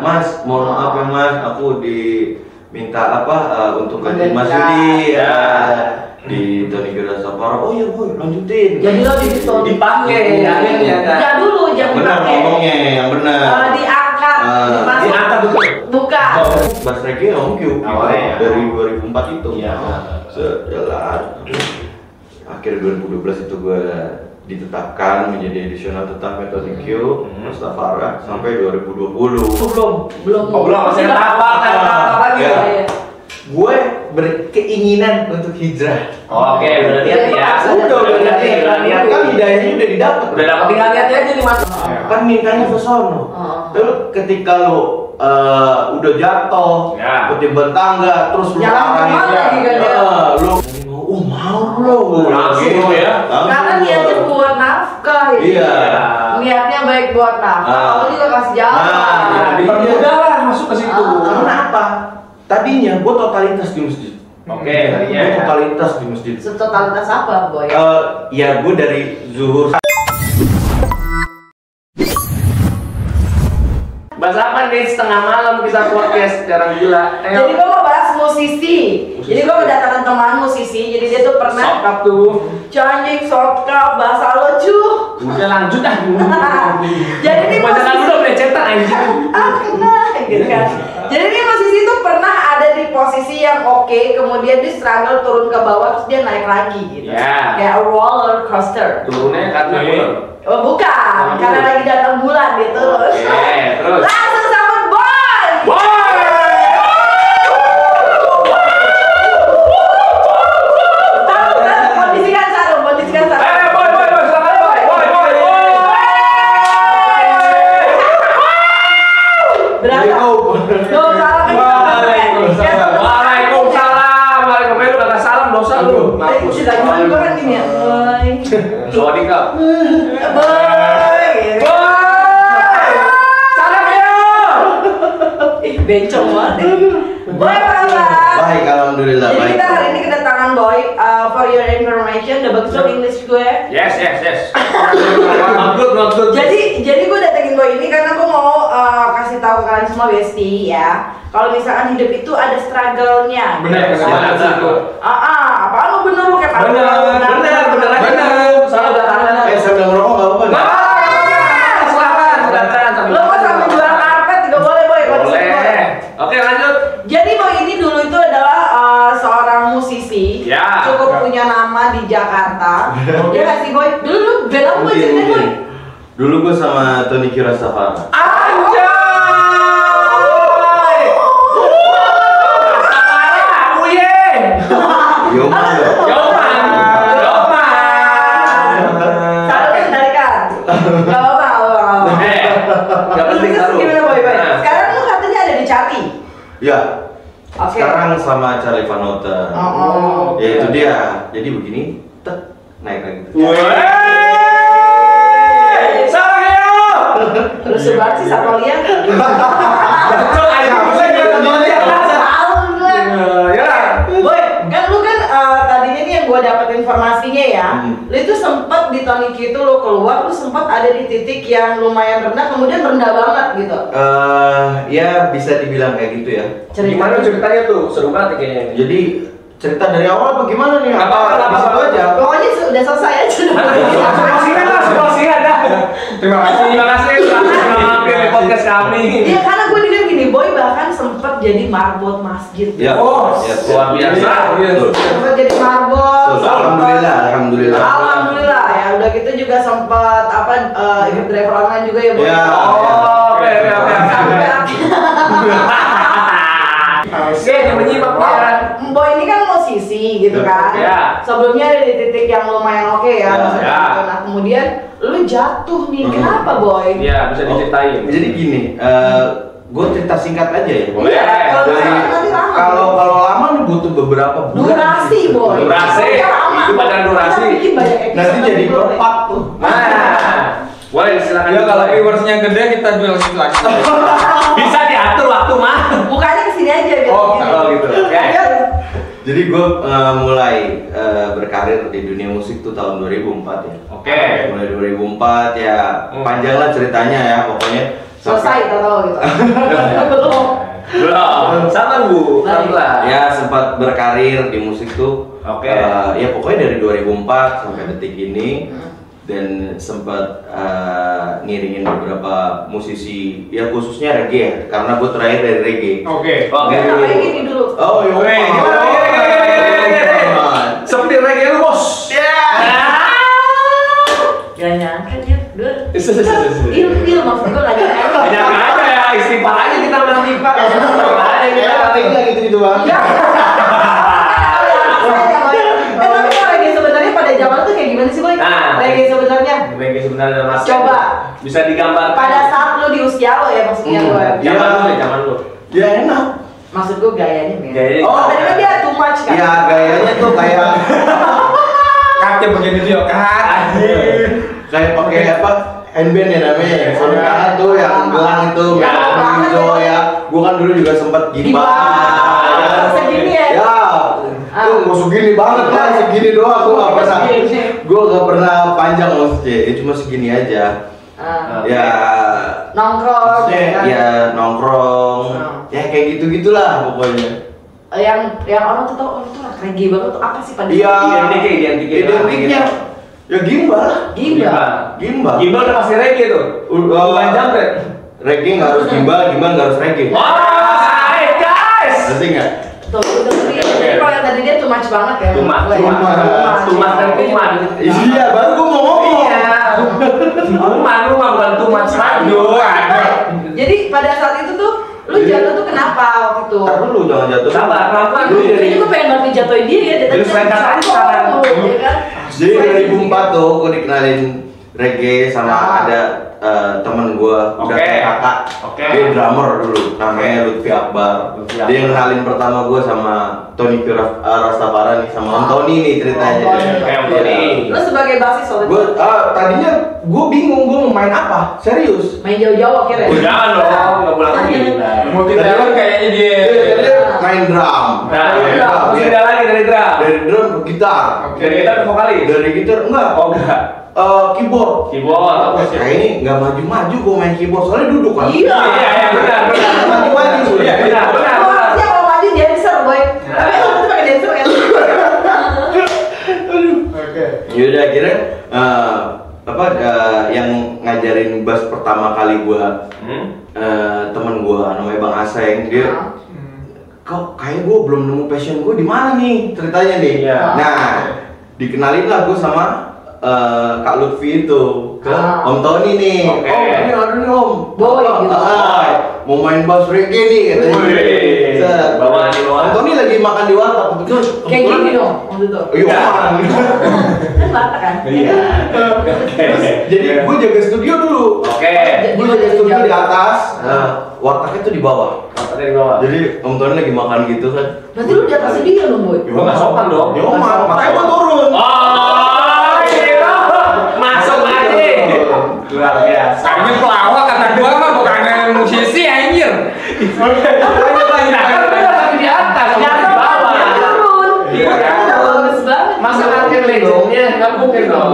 Mas, mohon maaf ya Mas, aku diminta untuk ganti Mas Yudi ya di Tony Kirasapara. Oh iya boy, lanjutin. Jadi lo dipakai akhirnya kan. Enggak dulu, jangan benar ngomongnya, yang benar. Diangkat, diangkat betul. Bukan. Bass reggae Om Q dari 2004 itu. Iya. Sejalan. Akhir 2012 itu gue ditetapkan menjadi edisional tetap metode Q Rastafara sampai 2020. Belum Masih apa lagi ya. Gue berkeinginan untuk hijrah. Oke, berarti ya. Udah kan hidayahnya udah didapat. Udah dapat, tinggal lihat aja nih Mas. Kan mintanya ke sono. Terus ketika lo udah jatuh, ketiban tangga, terus lu mau lo langsung ya. Karena niatnya buat nafkah ya. Iya. Niatnya baik buat nafkah, lo juga kasih jalan. Udah lah masuk ke situ. Karena apa? Tadinya gue totalitas di masjid. Oke, Gue totalitas di masjid. Totalitas apa, Boy? Ya gue dari zuhur. Bahas apa nih setengah malam kita podcast jarang gila. Jadi gue mau bahas musisi. Jadi gue kedatangan teman musisi. Jadi dia tuh pernah Sokap tuh. canggih, sokap, bahasa lo cuh. Udah lanjut dah. Jadi ini bahasa musisi. udah boleh cetak anjing. Kena gitu kan. Jadi ini musisi tuh pernah ada di posisi yang oke, kemudian dia struggle turun ke bawah terus dia naik lagi gitu. Ya. Kayak roller coaster. Turunnya karena Oh bukan, karena lagi datang bulan gitu. Oke, terus. Langsung sambut Boy. Kondisikan sarung. Boy, selamat boy. Berasa. Tuh, salam Waalaikumsalam. Waalaikumsalam. Lu kata salam dosa lu. Sudah gimana gue kan gini ya. Boy. Sorry kak. Boy. Salam ya. Bencong banget. Boy apa kabar? Baik, alhamdulillah. Jadi Baik. kita hari ini kedatangan Boy. For your information, udah bagus dong English gue. Yes. Not good. Jadi gue datengin Boy ini karena gue mau kasih tahu kalian semua Besti ya. Kalau misalkan hidup itu ada struggle-nya. Bener. Apaan lu bener lu kayak Bener. Salah udah Sambil ngerokok nggak apa-apa nggak? Lo mau sambil jual karpet juga boleh Boy. Boleh. Oke, lanjut. Jadi Boy ini dulu itu adalah seorang musisi, Ya. cukup punya nama di Jakarta. Dia nggak sih Boy? Dulu bela gue cerita Boy. Dulu gue sama Tony Kirasapara. Anjay. Yoman. Sarung kendalikan. Gak apa-apa. Gak penting Terus sarung. gimana Boy? Sekarang lu katanya ada di Cari. Ya. Oke. Sekarang sama Charlie Van Houten. Oh. Ya itu dia. Jadi begini, naik lagi. Sarung ya. Terus sebat sih satu lihat. Boy, kan lu kan tadinya nih yang gua dapat informasinya ya, lu itu sempat di Tony Q itu lu keluar, lu sempat ada di titik yang lumayan rendah, kemudian rendah banget gitu. Ya bisa dibilang kayak gitu ya. Gimana ceritanya tuh? Seru banget kayaknya. Jadi cerita dari awal apa gimana nih? Apa? Di situ aja. Pokoknya sudah selesai aja. Semuanya dah. Terima kasih telah mampir di podcast kami. Iya, karena gue dengar gini, Boy bahkan sempat jadi marbot masjid. Ya. Oh, Ya, luar biasa. Sempat jadi marbot. Alhamdulillah ya. Udah gitu juga sempat ikut driver online juga ya, Boy. Ya. Oke. Oke, yang menyimak ya. Boy ini kan musisi gitu kan. Ya. Sebelumnya ada di titik yang lumayan oke ya. Ya. Maksudnya gitu. Nah kemudian lu jatuh nih. Kenapa Boy? Iya, bisa diceritain. Jadi gini, gue cerita singkat aja ya. Boleh. Iya, kalau Dari- misalkan nanti lama. Kalau lama nih butuh beberapa bulan. Durasi Boy. Durasi. Iya, lama. Itu badan durasi. Kita bikin banyak episode Nanti jadi Boy. perpak tuh. Nah, boleh silakan. Ya kalau viewersnya gede kita jual situ lagi. bisa diatur waktu mah. Bukannya kesini aja gitu. Oh, gitu. Oke. Jadi gue mulai berkarir di dunia musik tuh tahun 2004 ya. Oke. Mulai 2004 ya, panjang lah ceritanya ya. Pokoknya Selesai tahu gitu. Belum. Belum. Sama Bu, pelan-pelan. Ya sempat berkarir di musik tuh. Oke. Ya pokoknya dari 2004 sampai detik ini. Dan sempat ngiringin beberapa musisi, ya khususnya reggae ya, karena gue terakhir dari reggae. Oke. Kita kayak gini dulu. Oh iya. Seperti reggae lu bos. Gak nyangka dia, il maksud gue lagi Banyak aja ya, istighfar aja kita menang istighfar. Lagi gitu bang. Tapi kalau reggae sebenarnya pada zaman tuh kayak gimana sih boy? Reggae sebenarnya. Reggae sebenarnya Mas. Coba. Bisa digambarkan. Pada saat lu di usia lo ya maksudnya lo. Zaman lu. Ya enak. Maksud gue gayanya men. Gayanya. Oh, tadi kan dia too much kan? Ya gayanya tuh kayak Kakek begini dia kan. kayak pakai apa? Handband ya namanya ya. Soalnya tangan tuh yang gelang itu, Ya. hijau ya. Gua kan dulu juga sempat gimbal. Segini ya? Ya. Tuh mau segini banget kan, segini doang gua nggak pernah. Gua nggak pernah panjang maksudnya, cuma segini aja. Ya Nongkrong. maksudnya ya nongkrong. Ya kayak gitu-gitulah pokoknya. Yang orang tuh tau, itu reggae banget tuh apa sih pada Iya. Identiknya. Ya gimbal. Gimbal. Gimbal udah pasti reggae tuh. Bukan jambret. Reggae nggak harus gimbal nggak harus reggae. Wah, salah guys. Ngerti nggak? Tuh, udah jadi kalau yang tadi dia too much banget ya. Tumas dan tuman. Iya, baru gua mau ngomong. Tuman bukan tuman aduh. Jadi pada saat itu tuh lu jatuh tuh kenapa waktu itu? Ntar dulu jangan jatuh. Sabar, pelan-pelan Lu dulu. juga pengen banget jatuhin dia ya. Jadi selain kata sekarang. Ya kan? Jadi 2004 tuh gua dikenalin reggae sama ada temen gua udah Oke. kayak kakak. Oke. Dia drummer dulu, namanya Lutfi Akbar. Lutfi Dia Akbar. yang kenalin pertama gua sama Tony Rastafari nih, sama Om Tony nih ceritanya. Oke, Om Tony. Lu sebagai basis waktu itu Gua tadinya gua bingung gua mau main apa, serius. main jauh-jauh akhirnya. Jangan dong, nggak boleh lagi. Multi talent kayaknya dia. Dia main drum. Nah, terus Iya. beda lagi dari drum. Dari drum ke gitar. Dari kita ke vokalis. Dari gitar enggak. Oh enggak. Keyboard. Keyboard. Kayak ini nggak maju-maju gua main keyboard soalnya duduk kan. Iya. Iya, benar. Maju-maju. Iya, benar. Dia kalau maju dancer boy. Tapi lu tuh pakai dancer kan? Oke. Yaudah akhirnya yang ngajarin bass pertama kali gua temen gua namanya Bang Aseng. Dia kok kayak gua belum nemu passion gua di mana nih ceritanya nih. Iya. Nah, dikenalin lah gua sama Kak Lutfi itu ke Om Tony nih. Oke. Om, ini ada nih Om. Boy, gitu. Mau main bass reggae nih katanya. Wih, Set. bawaan di bawah. Om Tony lagi makan di warteg kebetulan. Kayak gini dong waktu itu. Iya. Kan mata kan? Iya. Jadi gue jaga studio dulu. Oke. Gue jaga studio di atas, wartegnya tuh di bawah. Apa dari bawah? Jadi Om Tony lagi makan gitu kan. Berarti lu di atas dia dong boy. Gua nggak sopan dong. Nyoman, makanya gue turun. Oh, gitu. Masuk aja. Luar biasa. Kayaknya pelawak kata gua mah bukan musisi anjir. Tapi di atas, di bawah. Turun. Iya. Bagus banget. Masa ngangkat legendnya? Nggak mungkin dong.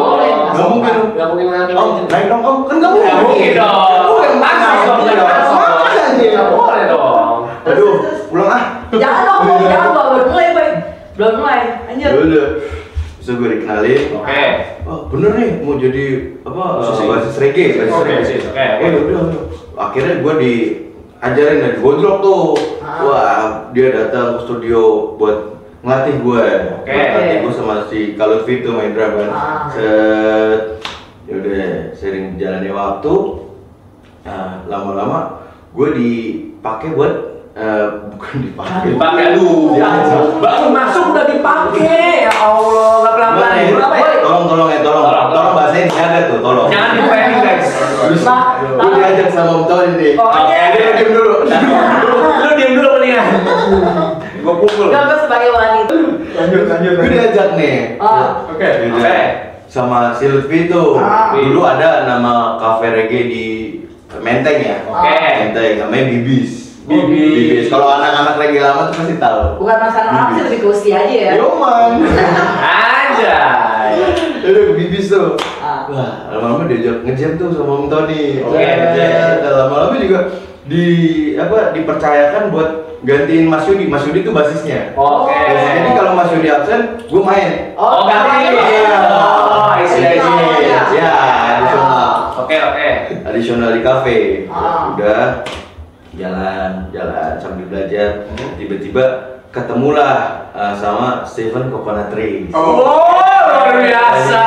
Nggak mungkin. Nggak mungkin ngangkat Om, legend. naik dong Om, kan nggak mungkin. Nggak mungkin dong. Bukan masuk. Nggak mungkin dong. Makanya. Nggak boleh dong. Aduh, pulang ah. Jangan dong boy, jangan boy, baru mulai boy. Belum mulai, anjir. Udah. Bisa gue dikenalin. Oke. Oh bener nih mau jadi apa? Musisi. Basis reggae. Oke, basis, oke. Udah. Akhirnya gue diajarin dari Godrok tuh. Wah dia datang ke studio buat ngelatih gue. Oke. Ngelatih gue sama si Kalutfi tuh main drum kan. Set. Yaudah sering jalannya waktu. Nah, lama-lama gue dipakai buat bukan dipakai. Dipakai aduh. Baru masuk udah dipakai. Ya Allah, nggak pelan-pelan ya. Dulu apa ya? Tolong bahasain jaga tuh, tolong. Jangan di framing guys. Gue diajak sama Om Tony nih. Oke. Dia diem dulu. Lu diem dulu mendingan. Gua pukul. Gak, gue sebagai wanita. Lanjut. Gue diajak nih. Oke. Oke. Sama si Lutfi tuh. Dulu ada nama cafe reggae di Menteng ya. Oke. Menteng namanya Bibis. Bibis. Kalau anak-anak reggae lama tuh pasti tahu. Bukan masalah apa sih, lebih ke usia aja ya. Yoman. Anjay. Udah Bibis tuh. Wah, lama-lama diajak ngejam tuh sama Om Tony. Oke, ngejam. Dan lama-lama juga dipercayakan buat gantiin Mas Yudi. Mas Yudi tuh basisnya. Oke. Jadi kalau Mas Yudi absen, gue main. Oh, ganti. Oh, isi. Ya, additional. Oke. Additional di kafe. Ah. Udah jalan sambil belajar. Tiba-tiba ketemulah sama Stephen Coconut Tree. Oh, luar biasa.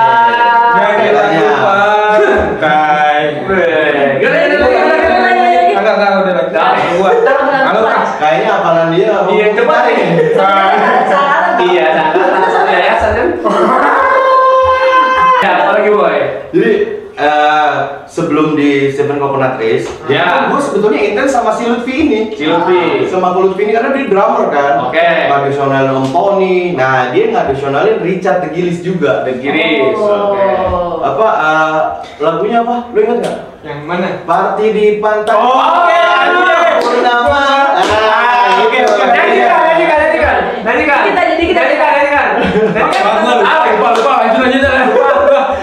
Kayaknya. Enggak, udah lagi. Halo, Kayaknya apalan dia. Iya, coba deh. Iya, ya, sadar. Ya, apa lagi, Boy? Jadi sebelum di Stephen Coconut Race, Ya. gue sebetulnya intens sama si Lutfi ini. Si Lutfi. Sama Lutfi ini karena dia drummer kan. Oke. Ngadditionalin Om Tony. Nah, dia ngadditionalin Richard The Gillies juga. The Gillies. Oke. Apa lagunya apa? Lu ingat nggak? Yang mana? Party di pantai. Oh, oke. Purnama. Oke. Nyanyikan. Kita. Lupa, lanjut.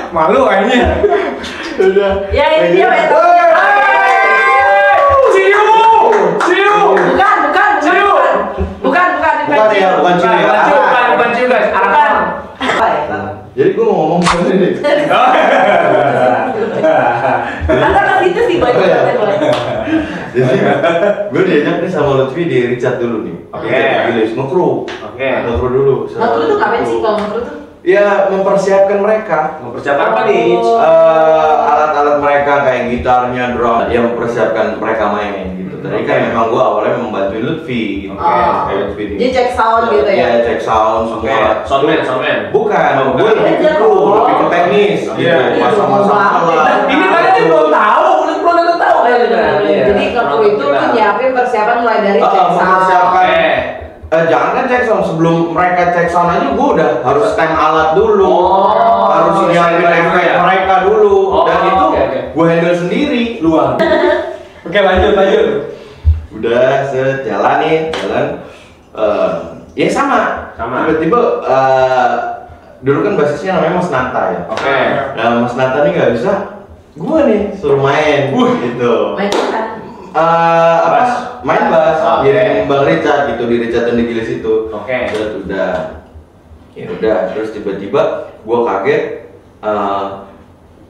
Malu kayaknya. Udah. Ya ini dia betul. Ciu. Bukan Bukan ya, bukan ciu ya. Bukan ciu guys. Bukan. Jadi gue mau ngomong sama ini. Anda ke situ sih Boy. Jadi gue diajak nih sama Lutfi di Richard dulu nih. Oke. Gillies ngekru. Oke. Ngekru dulu. Ngekru tuh ngapain sih kalau ngekru tuh? Ya mempersiapkan mereka. Mempersiapkan apa nih? Alat-alat mereka kayak gitarnya, drum, ya mempersiapkan mereka main gitu. Tadi kan memang gue awalnya membantu Lutfi gitu. Oh. Kayak Lutfi Dia cek sound gitu ya? Ya cek sound semua. Soundman. Bukan, Oh, gue bukan. lebih ke kru, lebih ke teknis. Iya. Masa-masa lah. Ini kalian dia belum tahu, belum tahu. Jadi ngekru itu lu nyiapin persiapan mulai dari cek sound. Mempersiapkan. Jangan kan cek sound, sebelum mereka cek sound aja gue udah harus stem alat dulu. Harus nyiapin efek mereka dulu. Dan itu gue handle sendiri. Luar. Oke, lanjut. Udah jalan nih, ya sama. Tiba-tiba dulu kan basisnya namanya Mas Nanta ya. Oke. Nah Mas Nanta nih nggak bisa, gue nih suruh main gitu. Main kan? Main bass, Oke. ya Bang Richard gitu di Richard dan The Gillies itu. Oke. Ya udah, terus tiba-tiba gue kaget,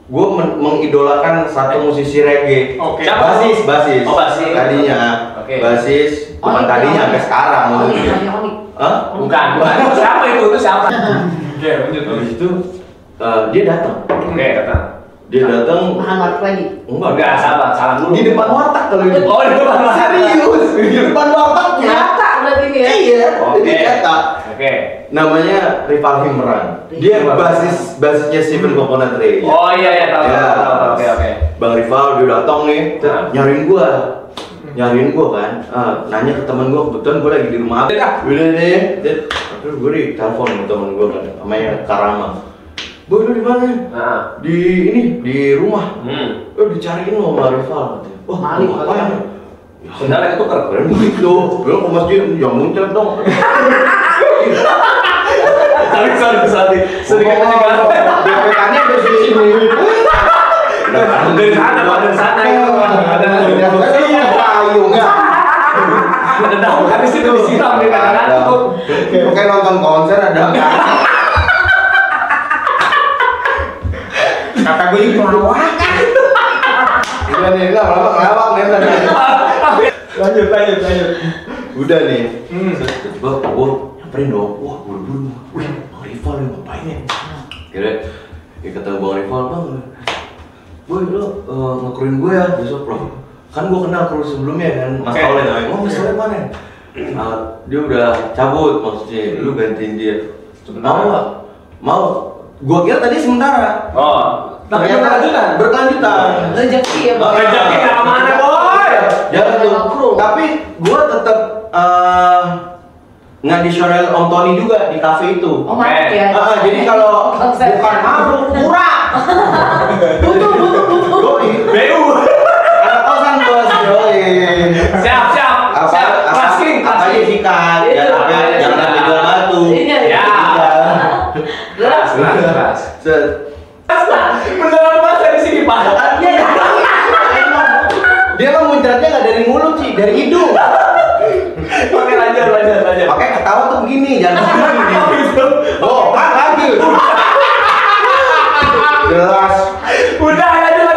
gue mengidolakan satu musisi reggae. Oke. Basis. Oh, basis. Tadinya, Oke. basis, bukan Onik, tadinya Onik. sampai sekarang maksudnya. Onik. Hah? Bukan. Siapa itu? Siapa? Oke, lanjut. Habis itu dia datang. Oke, datang. Dia datang. Hangat lagi. Enggak, salah dulu. Di depan warteg kalau itu. Oh, di depan warteg. Serius, di depan wartegnya. Nyata berarti ini ya? Iya, Oke. jadi nyata. Oke. Namanya Rival Himran. Dia basisnya Stephen Coconut Race. Oh iya, tahu. Ya. Oke. Bang Rival dia datang nih, Hah? nyariin gua kan, nanya ke teman gua, kebetulan gua lagi di rumah. Udah nih, terus gua di telepon sama teman gua kan, namanya Karama. Boy lu di mana? Nah. Di rumah. Dicariin lo sama Rival katanya. Wah, Maling, ngapain? Ya, Sendalnya ketuker. keren begitu. Belum ke masjid, jangan muncul dong. Sorry. Sedikit penyegaran. DPK-nya ada di sini. Dari sana itu. Iya, payung ya. Ada daun kan di situ disiram di kanan tuh. Kayak nonton konser ada. Kata gue itu pelawak. Udah nih, ngelawak nih tadi. Lanjut. Udah nih. Tiba-tiba gue nyamperin dong. Wah, buru-buru. Wih, Bang Rival nih ngapain ya? Kira ketemu Bang Rival, Bang. Boy, lo ngekruin gue ya besok loh. Kan gue kenal kru sebelumnya kan, Mas Tole namanya. Oh, Mas Tole mana? Dia udah cabut maksudnya, lu gantiin dia. Mau nggak? Mau. Gua kira tadi sementara. Oh. Tapi Ternyata berkelanjutan. Rezeki ya. Oh, Rezeki dari mana, Boy? Jalan tuh. Tapi gua tetap ngadditional Om Tony juga di cafe itu. Oh, mantap ya. Jadi kalau bukan mabuk, murah. Butuh. Yoi. BU. Ada kosan bos, yoi. Siap. Klasking. Apa aja sikat, jangan sampai jual batu. Iya. Ya. Jelas. Set. Beneran Pak. Iya. Dia kan muncratnya nggak dari mulut sih, dari hidung. Oke, lanjut. Pakai ketawa tuh begini, jangan begini. Oh, kan lagi. Jelas. Udah, lanjut.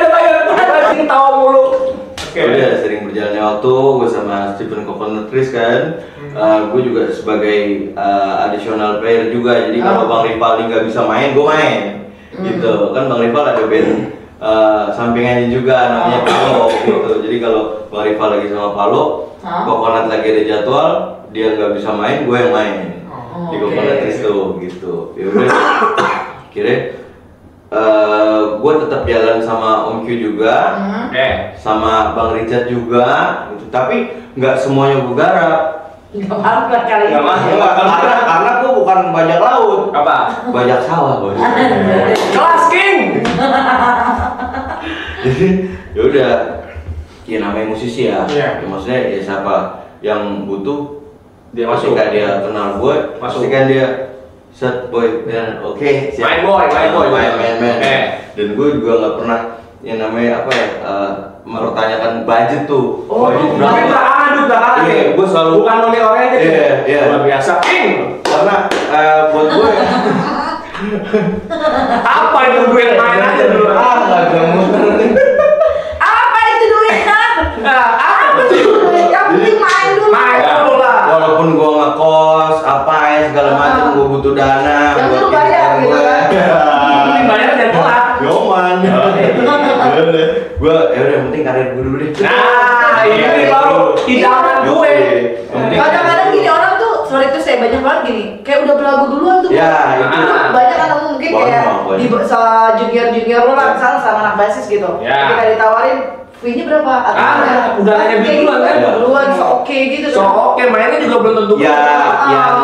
Ini tawa mulu. Udah sering berjalannya waktu, gue sama Stephen Coconut Trees kan. Gue juga sebagai additional player juga. Jadi kalau Bang Rivaldi nggak bisa main, gue main. Gitu. Kan Bang Rival ada band sampingannya juga namanya Palo gitu. Jadi kalau Bang Rival lagi sama Palo, Coconut lagi ada jadwal, dia nggak bisa main, gue yang main. Di Coconut Trees tuh gitu. Ya udah. Kira gue tetap jalan sama Om Q juga, sama Bang Richard juga, gitu. Tapi nggak semuanya gue garap. Nggak apa kali ini. Nggak apa. Karena gue bukan bajak laut, Apa? bajak sawah bos. Kelas King. Jadi ya udah, ya namanya musisi ya. Iya. Ya, maksudnya ya siapa yang butuh Dia masuk. ketika dia kenal gue, Masuk. pastikan dia set boy dan oke siap. Main boy. main. Dan gue juga nggak pernah yang namanya apa ya mempertanyakan budget tuh. Oh, Budget Bukan belakangan. Iya, gue selalu Bukan oleh-oleh aja. Iya. Luar biasa King. Karena buat gue Apa itu duit main aja dulu? nggak muter. Apa itu duitnya? Apa itu duit? Yang penting main dulu. Main dulu lah. Walaupun gue ngekos apa ya segala macam, gue butuh dana. Yang buat lu bayar kehidupan gitu gue. kan? Ini banyak dan telat. Yoman. Gue ya udah yang penting karir gue dulu deh. Nah, ini baru idaman gue. Kadang-kadang gini orang tuh, sorry tuh saya banyak banget gini, kayak udah belagu duluan tuh. Ya, itu. Banyak kan mungkin kayak di junior lo lah misalnya sama anak basis gitu. Ya. Ketika ditawarin fee-nya berapa? Atau udah nanya gitu duluan kan? Duluan, so oke gitu. So oke, mainnya juga belum tentu. Ya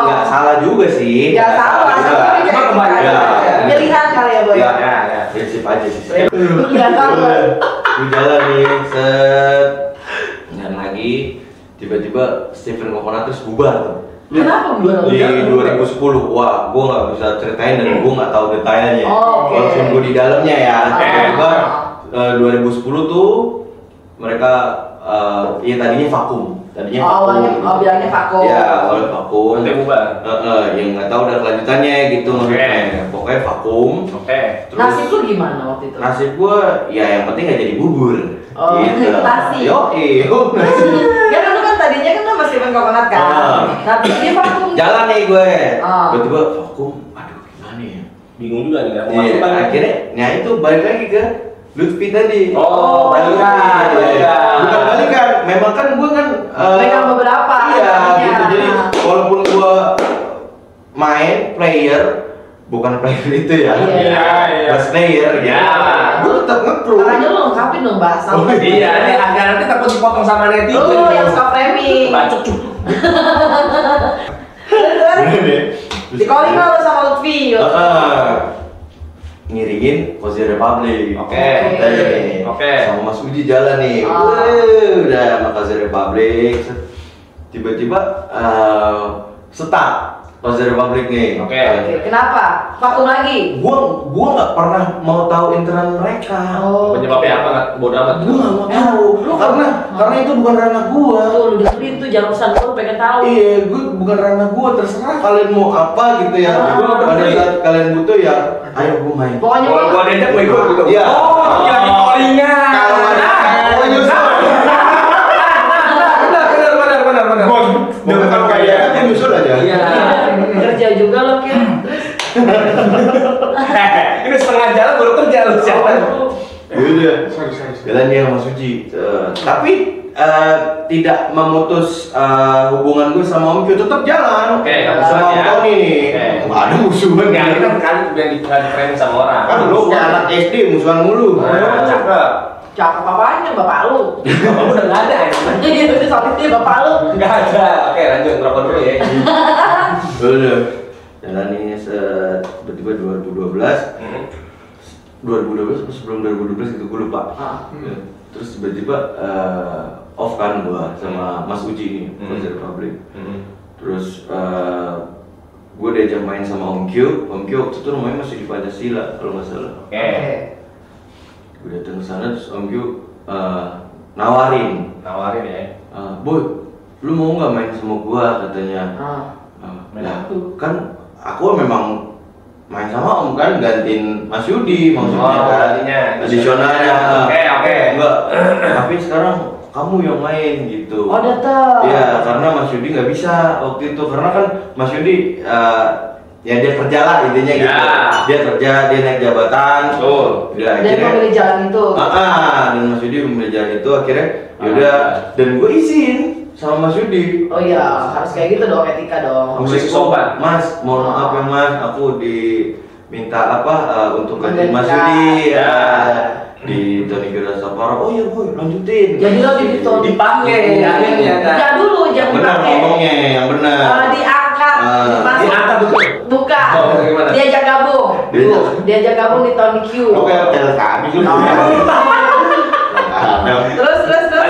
nggak salah juga sih. Ya Nggak salah, juga. tapi Cuma kayak kebanyakan. pilihan kali ya boy. Ya. Ya. Prinsip aja sih. Nggak tahu. Gue jalan nih, set. Dan lagi tiba-tiba Stephen Coconut terus bubar tuh. Kenapa gue? Di 2010, wah, gue nggak bisa ceritain dan gue nggak tahu detailnya. Oh, oke. Walaupun gue di dalamnya ya. Tiba-tiba 2010 tuh mereka, ya tadinya vakum. Awalnya bilangnya vakum. Ya, awalnya vakum. Nanti bubar. Yang nggak tahu udah kelanjutannya gitu maksudnya. Pokoknya vakum. Oke. Terus Nasib lu gimana waktu itu? nasib gue, ya yang penting nggak jadi bubur. Oh, pasti. Yo, Ya kan lu kan tadinya kan lu masih main Coconut kan. Nah, terus dia vakum. jalan nih gue. Ah. Tiba-tiba vakum. Aduh, gimana ya? Bingung juga nih kan. Iya, akhirnya, nah itu balik lagi ke Lutfi tadi. Oh, balikan. Bukan balikan, memang kan gue kan Pegang beberapa. Iya, Iya. gitu. Jadi walaupun gue main player, bukan player itu ya. Iya. Bass player, Iya. Gue tetap nge-crew. Makanya lu lengkapin dong bahasa. Oh, Iya, nih agak nanti takut dipotong sama netizen. Lu yang suka framing. Bacot cuk. Di calling lah lu sama Lutfi. Ngiringin Cozy Republic. Oke. Kita nih. Oke. Sama Mas Uji jalan nih. Ah. Udah sama Cozy Republic. Tiba-tiba stuck Cozy Republic nih. Oke. Oke, kenapa? Vakum lagi. Gua nggak pernah mau tahu internet mereka. Oh. Penyebabnya apa nggak? Bodoh amat. Gua nggak mau tahu. Karena itu bukan ranah gua. Tuh, lu dengerin tuh jangan urusan lu pengen tahu. Iya, gue bukan ranah gue, terserah kalian mau apa gitu ya. Gua Pada peduli. saat kalian butuh ya, ayo gue main. Pokoknya Kalau gua diajak gua ikut gitu. Iya. Oh, yang di callingan. Kalau ada, oh nyusul. Benar. Gue kalau kayak gue nyusul aja. Iya. kerja juga lo Kir. Ini setengah jalan baru kerja lu siapa? Iya. Jalan dia sama Suji. Tapi tidak memutus hubungan gue sama Om Q, tetap jalan. Oke, nggak sama musuhan Om ya. Tony nih. Oke. Nggak ada musuhan. Ya, ini kan yang di framing sama orang. Kan lu kayak anak SD musuhan mulu. Nah, cakep. Cakep apanya bapak lu? Bapak udah nggak ada ya? Iya, itu soalnya bapak lu. Nggak ada. Oke, lanjut ngerokok dulu ya. Udah. Jalan ini tiba-tiba 2012. 2012 atau sebelum 2012 gitu gue lupa. Ya. Terus tiba-tiba off kan gua sama Mas Uji nih, Cozy Republic. Terus gue diajak main sama Om Q waktu itu rumahnya masih di Pancasila kalau nggak salah. Oke. Gue Gue datang ke sana terus Om Q nawarin ya. Boy, lu mau nggak main sama gua katanya. Main Ya, apa tuh? kan aku memang main sama Om kan gantiin Mas Yudi maksudnya kan additionalnya. Oke. Enggak, tapi sekarang kamu yang main gitu. Oh, datang. Iya, karena Mas Yudi nggak bisa waktu itu karena kan Mas Yudi ya dia kerja lah intinya gitu. Dia kerja, dia naik jabatan. Ya, Dan memilih jalan itu. Dan Mas Yudi memilih jalan itu akhirnya yaudah dan gue izin sama Mas Yudi. Oh iya, harus kayak gitu dong, etika dong. Musik sobat. Mas, mohon maaf ya Mas, aku diminta untuk gantiin Mas Menggantikan. Yudi di Tony Kira Sapara. Oh iya boy, lanjutin. Jadi lo di Tony dipakai akhirnya kan. Ya dulu jangan Benar dipakai. ngomongnya, yang benar. Diangkat, dimasuk. Diangkat betul. Bukan. Gimana? Diajak gabung. Diajak gabung di Tony Q. Oke, kami lu. Terus.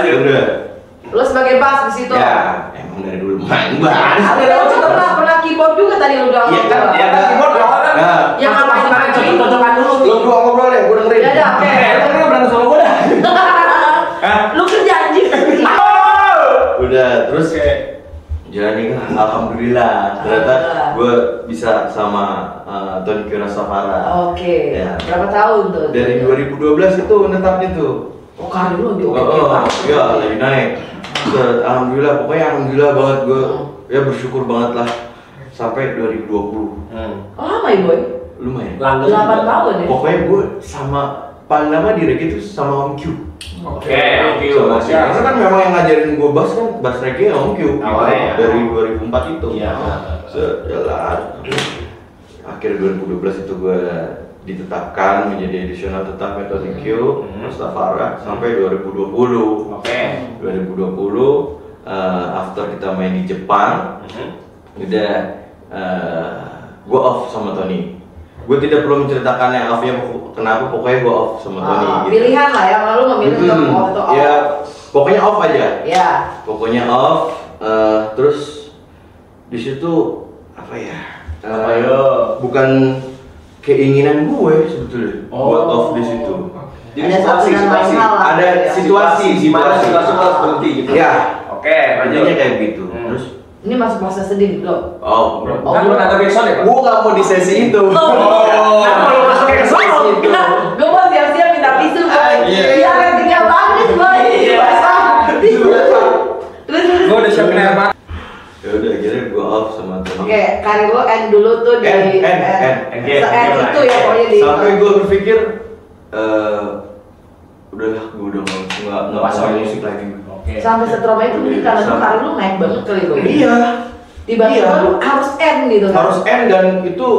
Udah. Lo sebagai bass di situ. Ya, emang dari dulu main bass. Lo pernah keyboard juga tadi lo udah. Iya kan, iya kan. Keyboard awal kan. Nah, Yang ngapain lagi? Cocokan dulu. lu berdua ngobrol deh, gue dengerin. Ya udah, oke. Lu berantem sama gua dah. Lu kerja anjing. Udah, terus jalani kan, alhamdulillah ternyata gue bisa sama Tony Kira Sapara. Oke. Ya. Berapa tahun tuh? Dari 2012 itu netapnya tuh. Oh, karir lu lagi oke Iya, lagi naik. Alhamdulillah, pokoknya alhamdulillah banget gue. Ya bersyukur banget lah sampai 2020. Oh, lama ya boy? Lumayan. 8 tahun ya? Pokoknya gue sama paling lama di reggae itu sama Om Q. Oke. Sama si karena kan memang yang ngajarin gue bass kan bass reggae Om Q. Awalnya ya. Dari 2004 itu. Iya. Sejalan. Akhir 2012 itu gue ditetapkan menjadi additional tetap metode Q Mustafara sampai 2020. Oke. 2020 after kita main di Jepang, udah gue off sama Tony. Gue tidak perlu menceritakan yang off-nya kenapa, pokoknya gue off sama Tony. Gitu. Pilihan lah yang lalu memilih untuk off atau off. Ya, pokoknya off aja. Ya. Pokoknya off. Terus di situ apa ya? Bukan keinginan gue sebetulnya buat off di situ. Jadi situasi. Ada situasi harus berhenti gitu. Ya. Oke, Intinya kayak gitu. Terus Ini masuk masa sedih belum? belum. Kan belum ada backsound ya, Pak? Gue nggak mau di sesi itu. Nah, kalau masuk ke sono. Gue mau siap-siap minta tisu boy. Iya. Iya, tinggal banget boy. Terus. Gue udah siapin air mata. Ya udah akhirnya gue off sama Tony. Oke, karir lo end dulu tuh di End itu ya pokoknya di. Sampai gue berpikir udahlah, gue udah nggak Pasang main musik musik lagi. Oke. Sampai setrauma itu mungkin karena tuh karir lo naik banget kali lo. Iya. Tiba-tiba Iya. lo harus end gitu kan. Harus end dan itu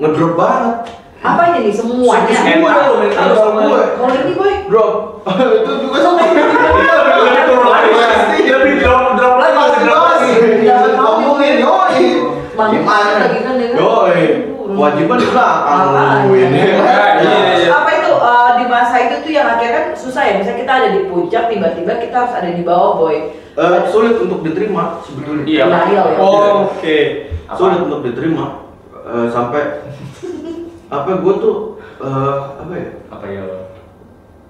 ngedrop banget. Apa ini nih semuanya? Semua lo mental lo sama gue. Kalau ini boy. Drop. Itu juga sama. Lebih drop lagi. Jangan ngomongin yoi. Gimana lagi kan ya kan? Yoi. Kewajiban di belakang nungguin. Iya. Apa itu di masa itu tuh yang akhirnya kan susah ya. Misalnya kita ada di puncak, tiba-tiba kita harus ada di bawah boy. Sulit untuk diterima sebetulnya. Iya. Denial ya. Oke. Sulit untuk diterima sampai apa gue tuh apa ya? Apa ya?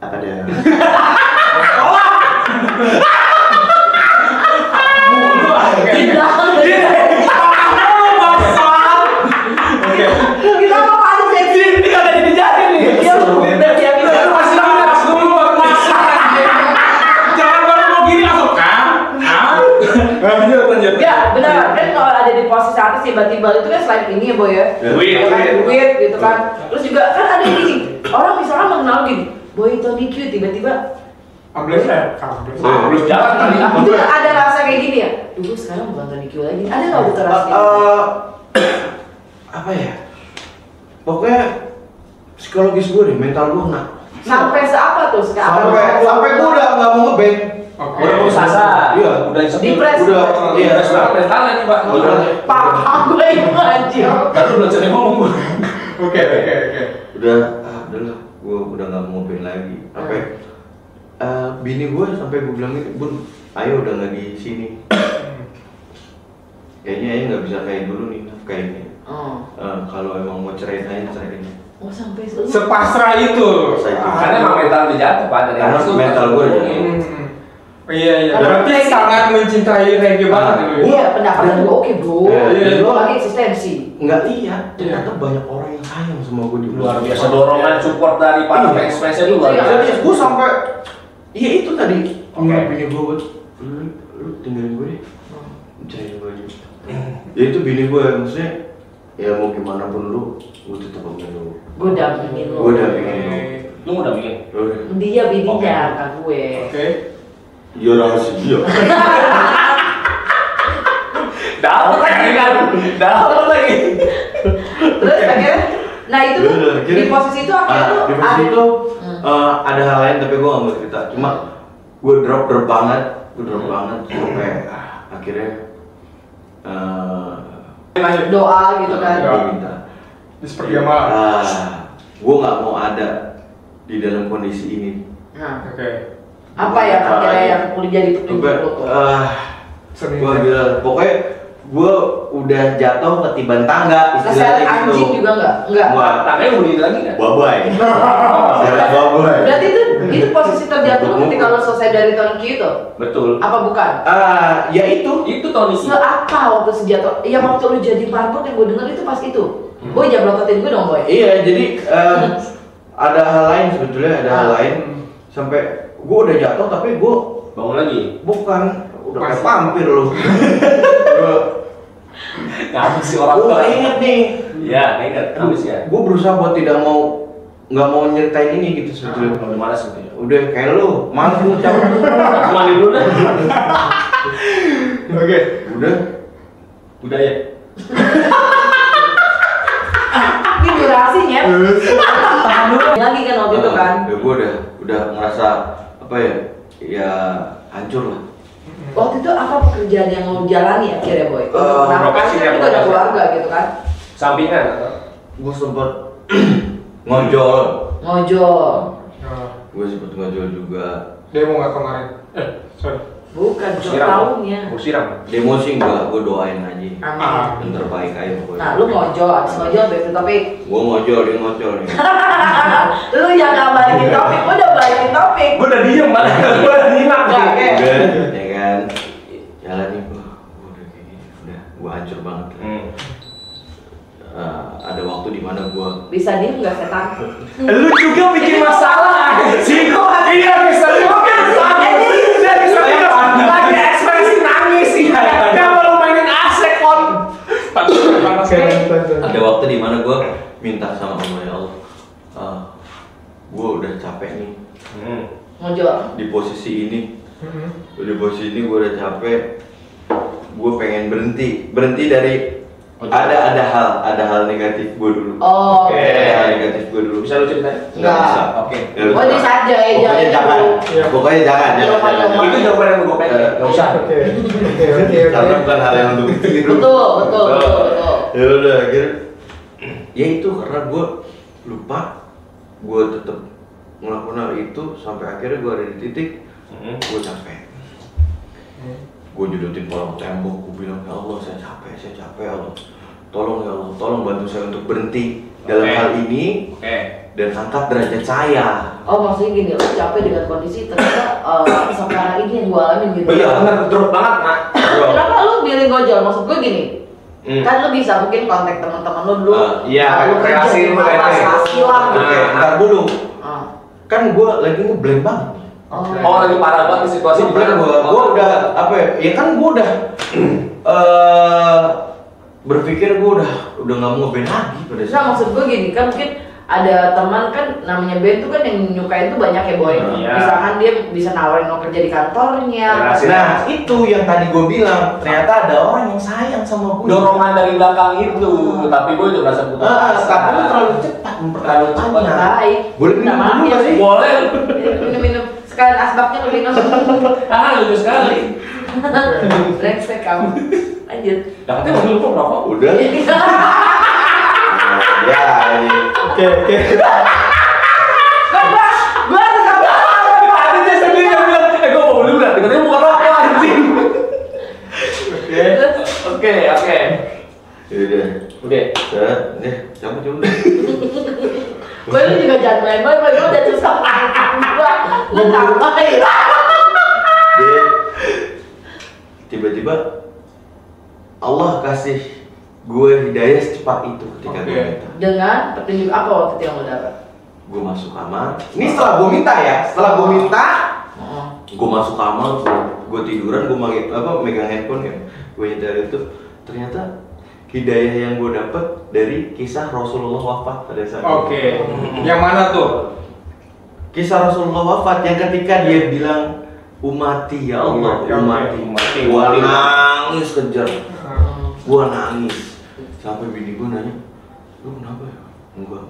Apa dia? Kita apa ada seksi? Ini kagak jadi nih. Iya, biar kita Lu masih nafas dulu baru masak anjing. Jangan baru mau gini langsung kan? Lanjut. Ya benar kan kalau ada di posisi artis tiba-tiba itu kan selain ini ya boy ya. Duit. Ya kan, duit gitu kan. Terus juga kan ada gini orang misalnya mengenal gini, boy Tony Q tiba-tiba Ambles Terus jalan kali. itu ada rasa kayak gini ya. Dulu sekarang bukan Tony Q lagi. Ada nggak gitu rasa? Apa ya? Pokoknya psikologis gue deh, mental gue nak. Sampai seapa tuh sekarang? Sampai gue udah nggak mau ngeband. Udah putus asa. Iya. Udah Depres. Iya, sekarang mentalnya nih, Pak. Udah. Papa gue itu anjir. Kan lu belajar ngomong. Oke. Udah, udahlah, gue udah nggak mau ngeband lagi. Sampai bini gue sampai gue bilang gitu, Bun, ayo udah nggak di sini. Kayaknya nggak bisa kayak dulu nih, kayaknya. Kalau emang mau ceraiin aja ceraiin. Oh sampai Sepasrah itu. Karena emang mental udah jatuh Pak dari Karena awal. mental gue udah jatuh. Iya. Karena Berarti reggae- sangat mencintai reggae banget ya, Boy. Iya, pendapatan gue oke bro. Iya. Lo lagi eksistensi. Nggak lihat, ternyata banyak orang yang sayang sama gue di Luar biasa dorongan support dari para Iya. fans-fansnya itu luar Iya. biasa. Serius, gue sampai iya itu tadi Oke. bini gue buat lu tinggalin gue deh, cariin gue aja. Ya itu bini gue maksudnya ya mau gimana pun lu, gue tetap pengen lu. Gue dampingin lo. Gue udah pengen lu. Lu udah bikin? Udah. Dia bininya Oke. kan gue. Oke. Iya rahasia. Dapat lagi kan? Dapat lagi. Terus akhirnya, nah itu tuh Udah, di posisi itu akhirnya tuh di posisi itu Hmm. ada hal lain tapi gue gak mau cerita. Cuma gue drop banget sampai akhirnya doa gitu kan. gue minta. Seperti malam. Gue nggak mau ada di dalam kondisi ini. Nah, Oke. apa ya akhirnya yang udah jadi petunjuk lo tuh? Seni. Gue bilang pokoknya gue udah jatuh ketiban tangga Keseret istilahnya anjing gitu. juga enggak? Wah, Tangannya mau diri lagi nggak? bye-bye. Seret bye-bye. Berarti itu posisi terjatuh lo ketika lo selesai dari Tony itu? Betul. Apa bukan? Ya itu. Itu Tony. Seapa waktu sejatuh? Yang waktu lo jadi marbot yang gue denger itu pas itu. Boy jangan belototin gue dong boy. Iya, jadi ada hal lain sebetulnya, ada hal lain sampai gue udah jatuh tapi gue Bangun lagi. bukan udah kayak vampir loh. Ngapus si orang Gue tua. inget nih. Iya, ingat. Ngapus ya. Gue berusaha buat nggak mau nyeritain ini gitu sebetulnya. Udah malas gitu ya. Udah kayak lu, malu lu cabut. Aku mandi dulu dah. Oke. Udah. Udah ya. Ini durasinya. Tahan dulu. Lagi kan waktu itu kan. Ya gue udah ngerasa apa ya? Ya hancur lah. Waktu itu apa pekerjaan yang mau jalani akhirnya boy? Kenapa kan profesinya, kita ada profesi. keluarga gitu kan? Sampingan. Gue sempet ngojol. Ngojol. Nah, Gue sempet ngojol juga. demo nggak kemarin? Sorry. Bukan jok Siram. tahunnya. Mau siram. Demo sih enggak, gue doain aja. Amin. Yang terbaik aja pokoknya. Nah, lu ngojol, abis ngojol betul topik. Gue ngojol, dia ngojol nih. Lu yang gak balikin topik, gua udah balikin topik. Gue udah diem banget. Gue udah nyimak. Enggak, kayak. Udah, ya kan. Jalan nih, gue udah kayak gini. Udah, gue hancur banget. Ada waktu di mana gue Bisa diem gak setan? Lu juga bikin masalah. Si iya bisa juga. Lagi ekspresi nangis sih. Dia baru mainin asek kon. ada waktu di mana gue minta sama Allah, ya Allah, gue udah capek nih Ngojol. di posisi ini. Di posisi ini gue udah capek. Gue pengen berhenti dari ada hal negatif gue dulu. Oh, Oke, oke. hal negatif gue dulu. Bisa lu ceritain? Nggak bisa. Oke. Nggak bisa. Pokoknya saja ya, Pokoknya jangan. Iya. Pokoknya jangan. Itu jawaban yang gue pengen. Nggak usah. Oke. Karena bukan hal yang untuk ditiru. Betul. Ya udah, akhirnya ya itu karena gue lupa, gue tetap ngelakuin hal itu sampai akhirnya gue ada di titik gue capek. Gue judutin kolong tembok, gue bilang ya Allah saya capek ya Allah. Tolong ya Allah, tolong bantu saya untuk berhenti dalam Oke. hal ini Oke. dan angkat derajat saya. Oh maksudnya gini, lu capek dengan kondisi ternyata sekarang ini yang gua alamin gitu. Iya. Bener, drop banget, Nak. Kenapa lu milih ngojol? Maksud gue gini, kan lu bisa mungkin kontak teman-teman lu dulu. Iya, lu kreasi lu, kreasi lah gitu. Oke, ntar dulu. Ah. Kan gue lagi ngeblank banget. Oh, lagi parah banget di situasi di Ngeblank mana gue udah apa ya? Ya kan gue udah berpikir gue udah nggak mau ngeband lagi pada Nah saat maksud gue gini kan mungkin ada teman kan namanya band tuh kan yang nyukain tuh banyak ya boy. Iya. Misalkan dia bisa nawarin lo kerja di kantornya. Relasi. Nah itu yang tadi gue bilang, ternyata ada orang yang sayang sama gue. dorongan dari belakang itu, tapi gue udah merasa putus asa. Tapi lu terlalu cepat mempertanyakannya. Baik. Boleh minum Maaf dulu ya, nggak sih? Boleh. Minum-minum. Sekalian asbaknya lu minum. Lucu sekali. Brengsek kamu. Lanjut. Nah, katanya mobil lu kok rokok? Udah. Ya ini. Oke. Gua harus apa? Tadi dia sendiri yang bilang, gue mau beli udah, katanya bukan rokok anjing. Oke. Ya udah. Udah. Cabut. Gue lu juga jangan main-main, gue udah susah lu ngapain? Dia tiba-tiba Allah kasih gue hidayah secepat itu ketika gue minta. Dengan petunjuk apa waktu itu yang lo dapat? Gue masuk kamar. Ini setelah gue minta ya. Setelah gue minta, gue masuk kamar, gue tiduran, gue megang handphone kan. Gue nyetel itu, ternyata hidayah yang gue dapat dari kisah Rasulullah wafat pada saat itu. Oke. Yang mana tuh? Kisah Rasulullah wafat yang ketika dia bilang umati ya Allah, umati. Gua nangis kejar. Gua nangis. Sampai bini gua nanya, "Lu kenapa ya?" Enggak,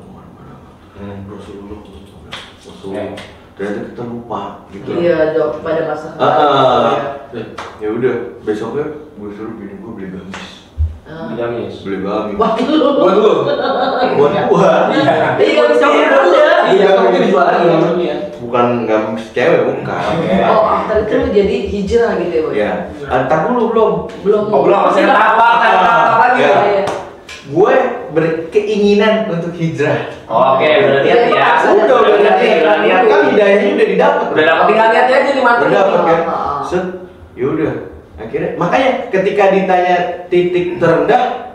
Rasulullah. Ternyata kita lupa gitu. Iya, jawab pada masa Ya udah, besoknya gua suruh bini gua beli gamis. Beli gamis. Wah, Buat lu. Buat gua. iya bisa dulu ya. Iya, tapi dijual lagi namanya. Bukan gamis cewek, bukan. Oh, after itu lu jadi hijrah gitu ya, Boy? Ya, antar dulu belum. Oh, belum, masih tahap lagi. Ya. Gue berkeinginan untuk hijrah. Oke, udah lihat ya. Udah lihat kan hidayahnya udah didapat. Udah dapat, tinggal lihat aja nih mantap. Udah dapat kan. Set, yaudah. Akhirnya, makanya ketika ditanya titik terendah,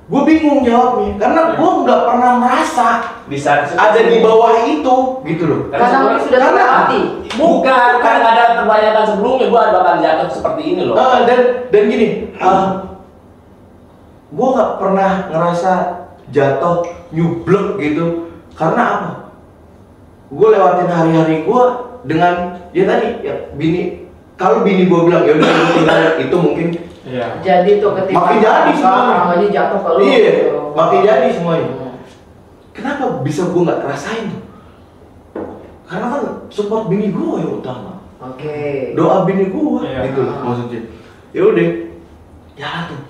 gue bingung jawabnya karena gue nggak pernah merasa bisa ada di bawah itu, gitu loh. Karena mungkin sudah terlatih. Bukan, kan ada terbayangkan sebelumnya gue bakal jatuh seperti ini loh. Dan gini, gue nggak pernah ngerasa jatuh nyublek gitu karena apa? Gue lewatin hari-hari gue dengan ya tadi ya bini. Kalau bini gue bilang ya udah tinggal itu mungkin. Iya. Jadi tuh ketika makin jadi semuanya. Ini jatuh kalau iya, makin jadi semuanya. Kenapa bisa gue nggak ngerasain? Karena kan support bini gue yang utama. Oke. Doa bini gue, Iya. gitu loh maksudnya. Ya udah, ya tuh.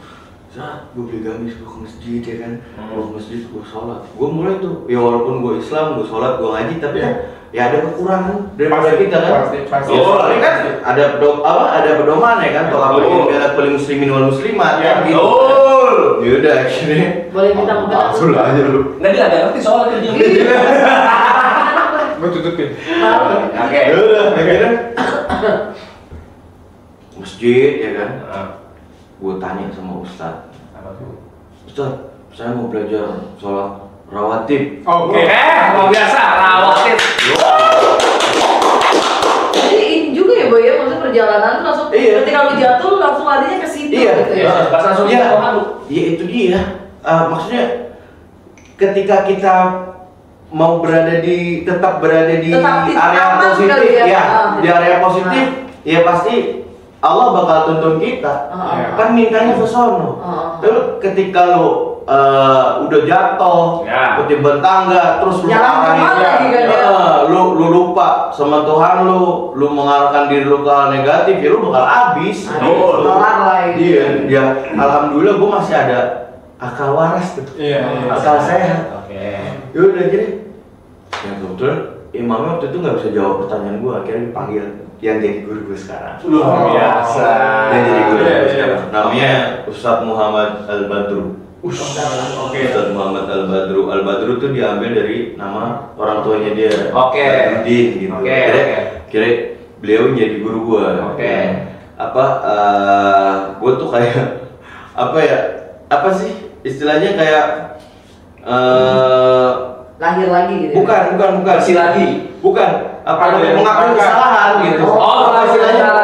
Saat gue beli gamis, gue ke masjid ya kan. Gue ke masjid, gue sholat. Gue mulai tuh, ya walaupun gue Islam, gue sholat, gue ngaji, tapi ya ada kekurangan daripada kita kan. Pasti. Ya soalnya kan ada pedoman ya kan, tolak beli muslimin wal muslimat kan gitu. Ya udah akhirnya. Boleh minta Langsung aja lu. Nggak dia nggak ngerti soalnya kerja. Gue tutupin. Oke. Ya udah akhirnya masjid ya kan. Gue tanya sama Ustadz. Ustadz, saya mau belajar sholat rawatib. Oke. Luar biasa rawatib. Jadi ini juga ya Boy ya, maksudnya perjalanan tuh langsung ketika lu jatuh lu langsung larinya ke situ gitu ya. Pas langsung ya itu dia. Maksudnya ketika kita mau tetap berada di area positif ya, di area positif ya pasti Allah bakal tuntun kita. Kan mintanya ke sono. Terus ketika lu udah jatuh, ketiban tangga, terus lu lu lupa sama Tuhan lu mengarahkan diri lu ke hal negatif, ya lu bakal habis. Iya, ya alhamdulillah gua masih ada akal waras tuh. Akal sehat. Ya udah gini. Ya kebetulan imamnya waktu itu nggak bisa jawab pertanyaan gua, akhirnya dipanggil yang jadi guru gue sekarang. Luar biasa. Yang jadi guru gue sekarang. Namanya Ustadz Muhammad Al-Badru. Ustadz Muhammad Al-Badru. Al-Badru tuh diambil dari nama orang tuanya dia. Badrudin gitu. Kira beliau jadi guru gue. Gue tuh kayak apa sih istilahnya kayak lahir lagi gitu. Bukan. Bukan. Mengakui kesalahan gitu. Apa istilahnya?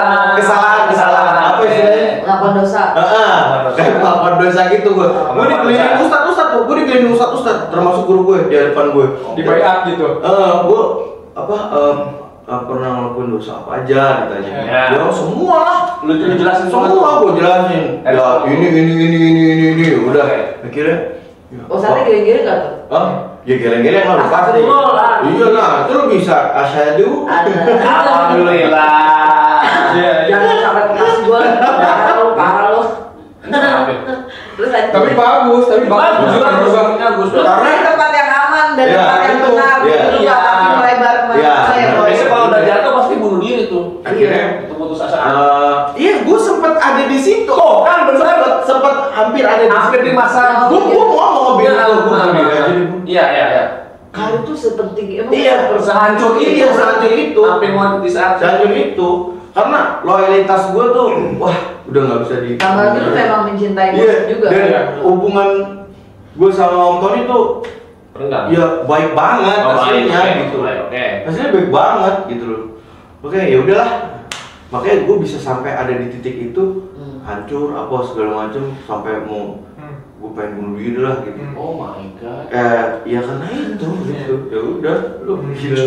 Kesalahan. Apa istilahnya? Melakukan dosa. Kayak melakukan dosa gitu gue. Gue dikelilingi ustad tuh. Gue dikelilingi ustad termasuk guru gue di depan gue. Di bayat gitu. Gue pernah ngelakuin dosa apa aja ditanya. Ya semua lah. Lu jelasin semua gue jelasin. Ya ini udah. Akhirnya. Ustadnya gila-gila nggak tuh? Ya geleng-geleng lah pasti. Iya lah, itu lo bisa asyhadu. Alhamdulillah. Jangan sampai bekasi gua. Parah lo. Terus Tapi bagus. Karena tempat yang aman dan tempat yang tenang. Lu nggak akan melebar kemana-mana. Biasanya kalau udah jatuh pasti bunuh diri tuh. Akhirnya itu putus asa. Iya, gue sempet ada di situ. Kan bener. Sempet hampir ada hampir di masa gua mau mobil Iya, gua ngambil aja deh. iya. Kalau itu sepenting emang Iya, Sehancur itu. sehancur itu. Hampir mau di saat Sehancur itu. Karena loyalitas gue tuh, wah udah nggak bisa di. tambah itu memang mencintai musik juga. Dan Iya. hubungan gue sama Om Tony tuh, rendah. ya baik banget aslinya gitu. Oke. Aslinya baik banget gitu loh. Oke, ya udahlah. Makanya gue bisa sampai ada di titik itu, hancur apa segala macem sampai mau gue pengen bunuh diri lah gitu. Oh my god. Ya karena itu gitu. Ya udah, lu gila.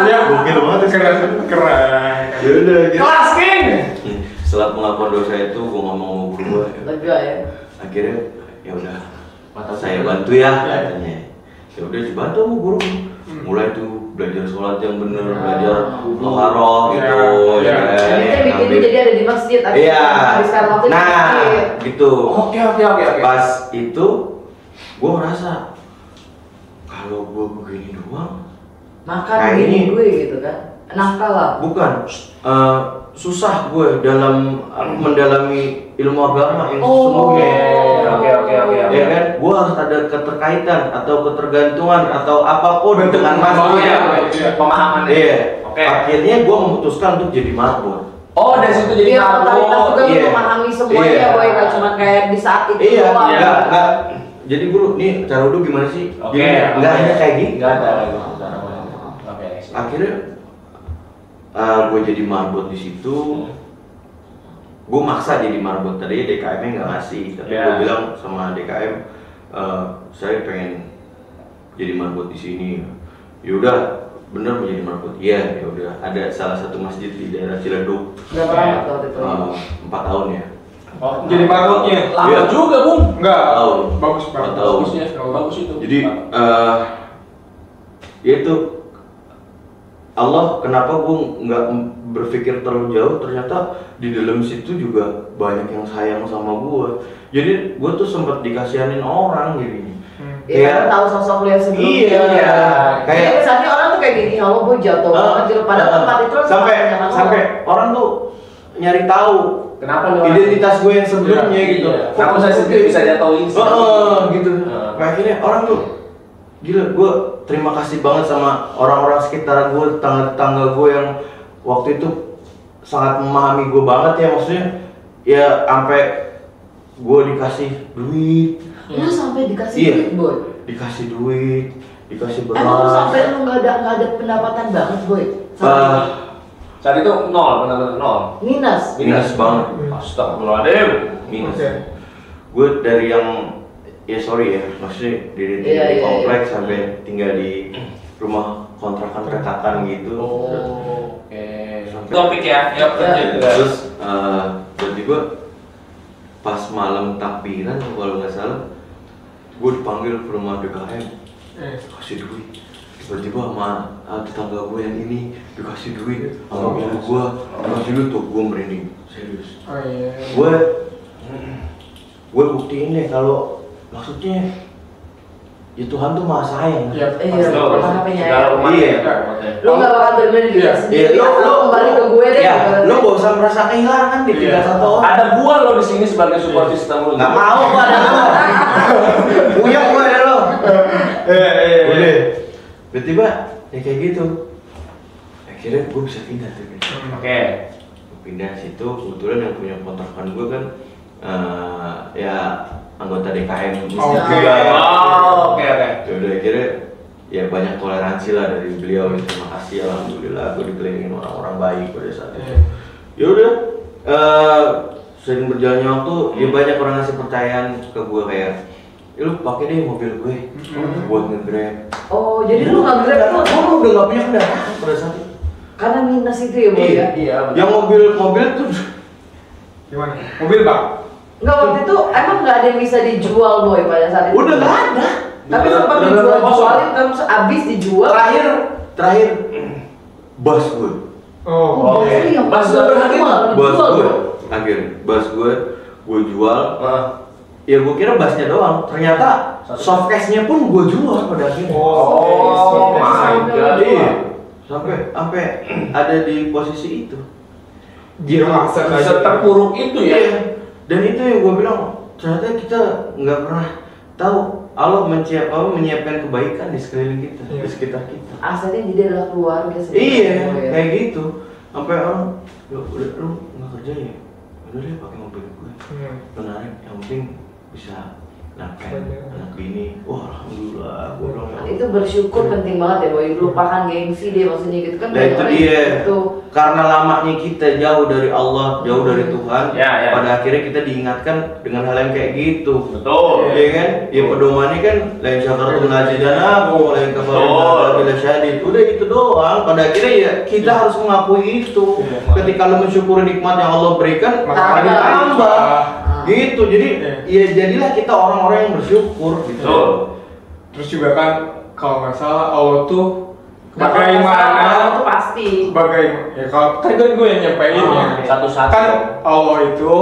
Ya, Gokil banget ya. keren. Ya udah gitu. Kelas King. Setelah pengakuan dosa itu gue ngomong sama guru gue, Lega ya. akhirnya ya udah saya bantu ya katanya. Ya udah dibantu sama guru. Mulai tuh belajar sholat yang bener, belajar toharoh gitu. Iya. Ya, Jadi kita bikin ambil- jadi ada di masjid. Iya. Habiskan waktu di masjid. Nah, gitu. Oke. Pas itu gue ngerasa kalau gue begini doang, Makan Kayak gini ini. gue gitu kan. Nafkah lah. bukan susah gue dalam mendalami ilmu agama yang sesungguhnya. Oke. Ya kan, gue harus ada keterkaitan atau ketergantungan atau apapun dengan masjid. Iya. Pemahaman. Iya. Oke. Akhirnya gue memutuskan untuk jadi marbot. Oh, dari situ jadi Biar totalitas juga iya. memahami semuanya Iya. boy, gak cuma kayak di saat itu Iya, doang. enggak. Jadi guru, nih cara wudhu gimana sih? Oke. Jadi enggak hanya kayak gini. Enggak ada lagi. Oke. Akhirnya gue jadi marbot di situ. Gue maksa jadi marbot, tadi DKM-nya nggak ngasih, tapi Iya. gue bilang sama DKM, saya pengen jadi marbot di sini. Yaudah, bener mau jadi marbot? Iya, yaudah. Ada salah satu masjid di daerah Ciledug, Berapa lama tuh waktu itu? 4 tahun ya. Oh, Jadi marbotnya? lama Iya. juga, Bung. Enggak. Tahun. Bagus banget. 4 tahun. Bagusnya, bagus itu. Jadi ya itu Allah kenapa gue nggak berpikir terlalu jauh, ternyata di dalam situ juga banyak yang sayang sama gue. Jadi gue tuh sempat dikasihanin orang gini. Iya, kan tahu sosok lu yang sebelumnya. Iya, Kayak kayak kesannya orang tuh kayak gini, kalau gue jatuh banget gitu. Padahal tempat itu sampai orang tuh nyari tahu Kenapa nih orang? identitas gue yang sebelumnya Iya, gitu. iya. Kenapa saya sendiri bisa jatuhin? Gitu. Nah, akhirnya orang tuh gila, gue terima kasih banget sama orang-orang sekitar gue, tetangga-tetangga gue yang waktu itu sangat memahami gue banget ya, maksudnya ya sampai gue dikasih duit. Lu sampai dikasih Iya. duit, boy. Dikasih duit, dikasih beras. Emang lu sampai lu nggak ada pendapatan banget, boy. Saat itu nol, benar-benar nol. Minus. Minus banget. Astagfirullahaladzim. Minus. Oke. Gue dari yang ya sorry ya, maksudnya dari tinggal di Iya, kompleks sampai tinggal di rumah kontrakan petakan gitu. Oke. Sampai- Topik ya, yuk lanjut. Terus berarti gue pas malam takbiran kalau nggak salah, gue dipanggil ke rumah DKM, kasih duit. Tiba-tiba sama tetangga gue yang ini dikasih duit, sama guru gue dikasih duit tuh, gue merinding, serius. Oh iya. Gue buktiin deh kalau maksudnya ya Tuhan tuh maha sayang. Iya. Iya, HP-nya ya. Iya. Lu nggak bakal bener-bener Iya. diri sendiri. Iya, Lu kembali ke gue deh. Ya, gitu. lu gak usah merasa kehilangan di tinggal satu orang. Ada gua lo di sini sebagai support system lu. Nggak mau gua ada lo. Punya gua ada lo. Udah. Tiba-tiba ya kayak gitu. Akhirnya gua bisa pindah tuh. Oke. Gua pindah situ, kebetulan yang punya kontrakan gua kan ya anggota DKM Oke. juga. Oh, oke. Ya udah akhirnya ya banyak toleransi lah dari beliau. Terima kasih, alhamdulillah aku dikelilingin orang-orang baik pada saat itu. Ya udah sering berjalannya waktu ya banyak orang ngasih percayaan ke gue kayak ya lu pakai deh mobil gue buat nge-grab. Oh, jadi lu nggak grab tuh? Gue udah nggak punya kendaraan pada saat itu. Karena minus itu ya, boy ya. Iya. Yang mobil tuh Gimana? Mobil bang? Enggak, waktu itu emang nggak ada yang bisa dijual, boy, pada saat itu. udah nggak ada. Tapi sempat dijual-jualin, terus abis dijual. Terakhir bus gue. Oh, Oke. berarti yang Bas pas dijual, Bus dijual, gue boy. akhirnya bus gue jual. Ya gue kira busnya doang, ternyata softcase-nya pun gue jual pada akhirnya. Oh my god. Iya. Sampai ada di posisi itu. Giro aset aja. Seterpuruk itu ya. Iya. Dan itu yang gue bilang, ternyata kita nggak pernah tahu Allah menyiapkan kebaikan di sekeliling kita, di sekitar kita. Asalnya dia adalah keluarga sebenarnya. Iya, kayak gitu. Sampai orang, lu nggak kerja ya? Udah deh pakai mobil gue. Menarik, yang penting bisa nafkahin anak bini. Wah, alhamdulillah. Gue bilang, Itu bersyukur penting banget ya, Boy. Lupakan gengsi deh maksudnya gitu kan. Nah itu orang dia. gitu. Karena lamanya kita jauh dari Allah, jauh dari Tuhan, Ya. pada akhirnya kita diingatkan dengan hal yang kayak gitu. Betul. Iya kan? Ya pedomannya kan lain syakartum lazidanakum, lain kafarum bila syadid. Udah itu doang. Pada akhirnya ya kita harus mengakui itu. Ketika lu mensyukuri nikmat yang Allah berikan, maka ditambah. Gitu. Jadi ya jadilah kita orang-orang yang bersyukur gitu. Betul. Terus juga kan kalau nggak salah Allah tuh Allah bagaimana tuh pasti. bagaimana ya kalau tadi kan gue yang nyampein ya Satu-satu. kan Allah itu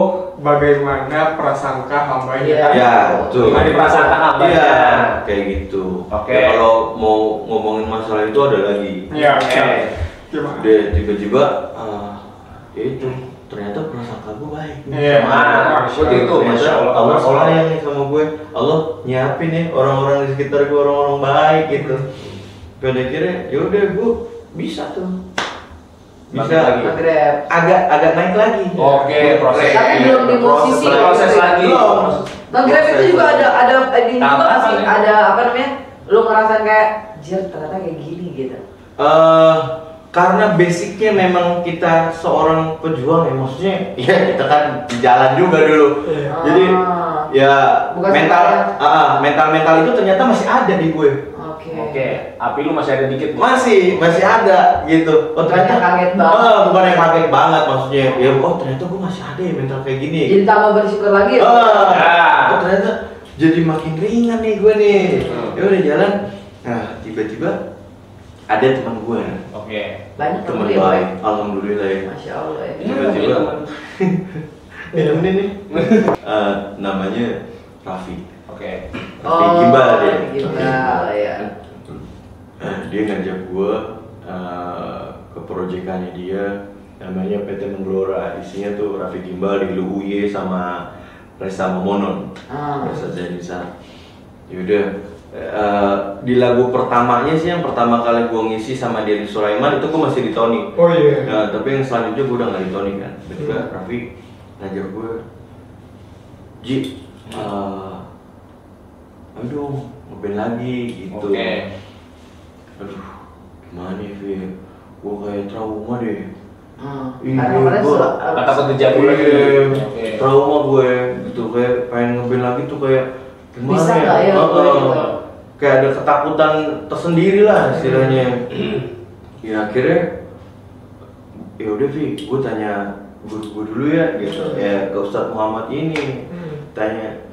bagaimana prasangka hambanya. Ya, betul. Ada prasangka hamba. Iya, kayak gitu. Oke. Ya, kalau mau ngomongin masalah itu ada lagi. Iya. Oke. Gimana? Dia tiba-tiba ya itu ternyata prasangka gue baik. Iya. Seperti itu. Masya Allah sayang nih sama gue. Allah nyiapin nih orang-orang di sekitar gue, orang-orang baik gitu. Pada akhirnya yaudah gue bisa tuh. Bisa Lagi. Maghreb. agak naik lagi. Oke, proses. Tapi belum di musisi. Proses lagi. Belum. Maghreb itu juga ada ini juga Tambahan pasti ya. ada apa namanya? Lu ngerasain kayak jir ternyata kayak gini gitu. Karena basicnya memang kita seorang pejuang ya, maksudnya ya kita kan di jalan juga dulu. Jadi ya Bukan mental itu ternyata masih ada di gue. Oke, api lu masih ada dikit. Masih ada gitu. Oh Bukan yang kaget banget. Bukan yang kaget banget maksudnya. Ya ternyata gue masih ada ya mental kayak gini. Jadi tambah bersyukur lagi ya. Oh ternyata jadi makin ringan nih gue nih. Ya udah jalan. Nah tiba-tiba ada teman gue. Oke. Banyak Teman temen ya, Boy. baik. Alhamdulillah ya. Masya Allah ya. Tiba-tiba ini nih. Namanya Raffi. Oke. Raffi Gimbal dia. Gimbal ya. Dia ngajak gue ke proyekannya dia, namanya PT Menggelora. Isinya tuh Raffi Gimbal, Dilu Uye sama Reza Momonon. Reza Zainisa. Yaudah. Di lagu pertamanya sih yang pertama kali gue ngisi sama Denny Sulaiman itu gue masih di Tony. Oh iya. Nah, tapi yang selanjutnya gue udah gak di Tony kan. Tiba-tiba Raffi ngajak gue, Ji, aduh ngeband lagi gitu. Oke. Aduh, gimana ya Vi? Gue kayak trauma deh. Karena kemarin Takut terjadi lagi. Oke. Trauma gue gitu, kayak pengen ngeband lagi tuh kayak gimana Bisa ya? nggak ya? Kayak ada ketakutan tersendiri lah istilahnya. Ya akhirnya ya udah Vi, gue tanya guru gue dulu ya gitu. Ya ke Ustadz Muhammad ini tanya,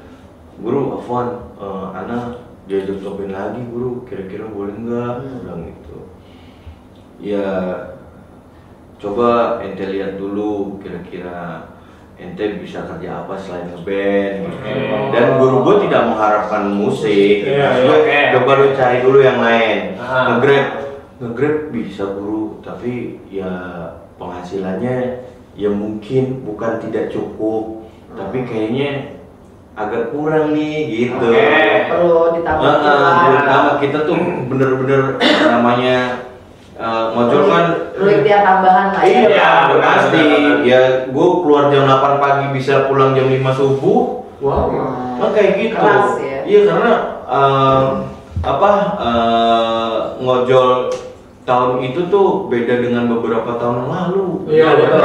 guru Afwan, Ana diajak cobain lagi guru, kira-kira boleh nggak? Bilang gitu. Ya coba ente lihat dulu kira-kira ente bisa kerja apa selain ngeband gitu. Dan guru gue tidak mengharapkan musik. Coba lu cari dulu yang lain. Nge-grab bisa guru, tapi ya penghasilannya ya mungkin bukan tidak cukup, tapi kayaknya agak kurang nih gitu. perlu ditambah. Pertama kita tuh bener-bener namanya ngojol kan. Lu ikhtiar tambahan lah ya. Iya, pasti. Ya gue keluar jam 8 pagi bisa pulang jam 5 subuh. Wow. Kan kayak gitu. Keras ya. Iya karena ngojol tahun itu tuh beda dengan beberapa tahun yang lalu. Iya, betul.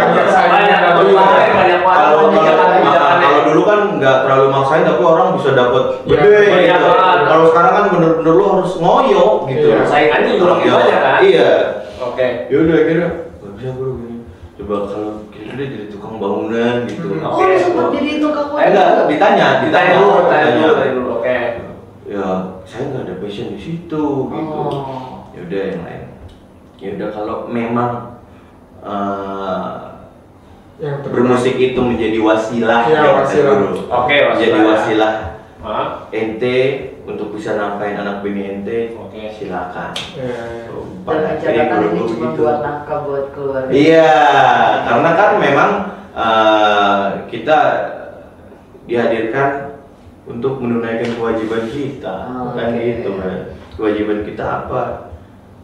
Kalau dulu kan nggak terlalu maksain tapi orang bisa dapat gede gitu. Kalau sekarang kan bener-bener lu harus ngoyo gitu. Saingannya juga lebih banyak kan? Iya. Oke. Yaudah kira nggak bisa guru gini. Coba kalau kira-kira jadi tukang bangunan gitu. Oh, lu sempat jadi tukang Enggak, ditanya dulu. Oke. Ya, saya nggak ada passion di situ gitu. Yaudah yang lain. Ya udah kalau memang bermusik itu menjadi wasilah ya, wasilah. guru. Oke, Jadi wasilah Hah? ente untuk bisa nafkahin anak bini ente. Oke. Silakan. Dan catatan ini cuma buat nafkah buat keluarga. Iya, karena kan memang kita dihadirkan untuk menunaikan kewajiban kita. Kan gitu kan. Kewajiban kita apa?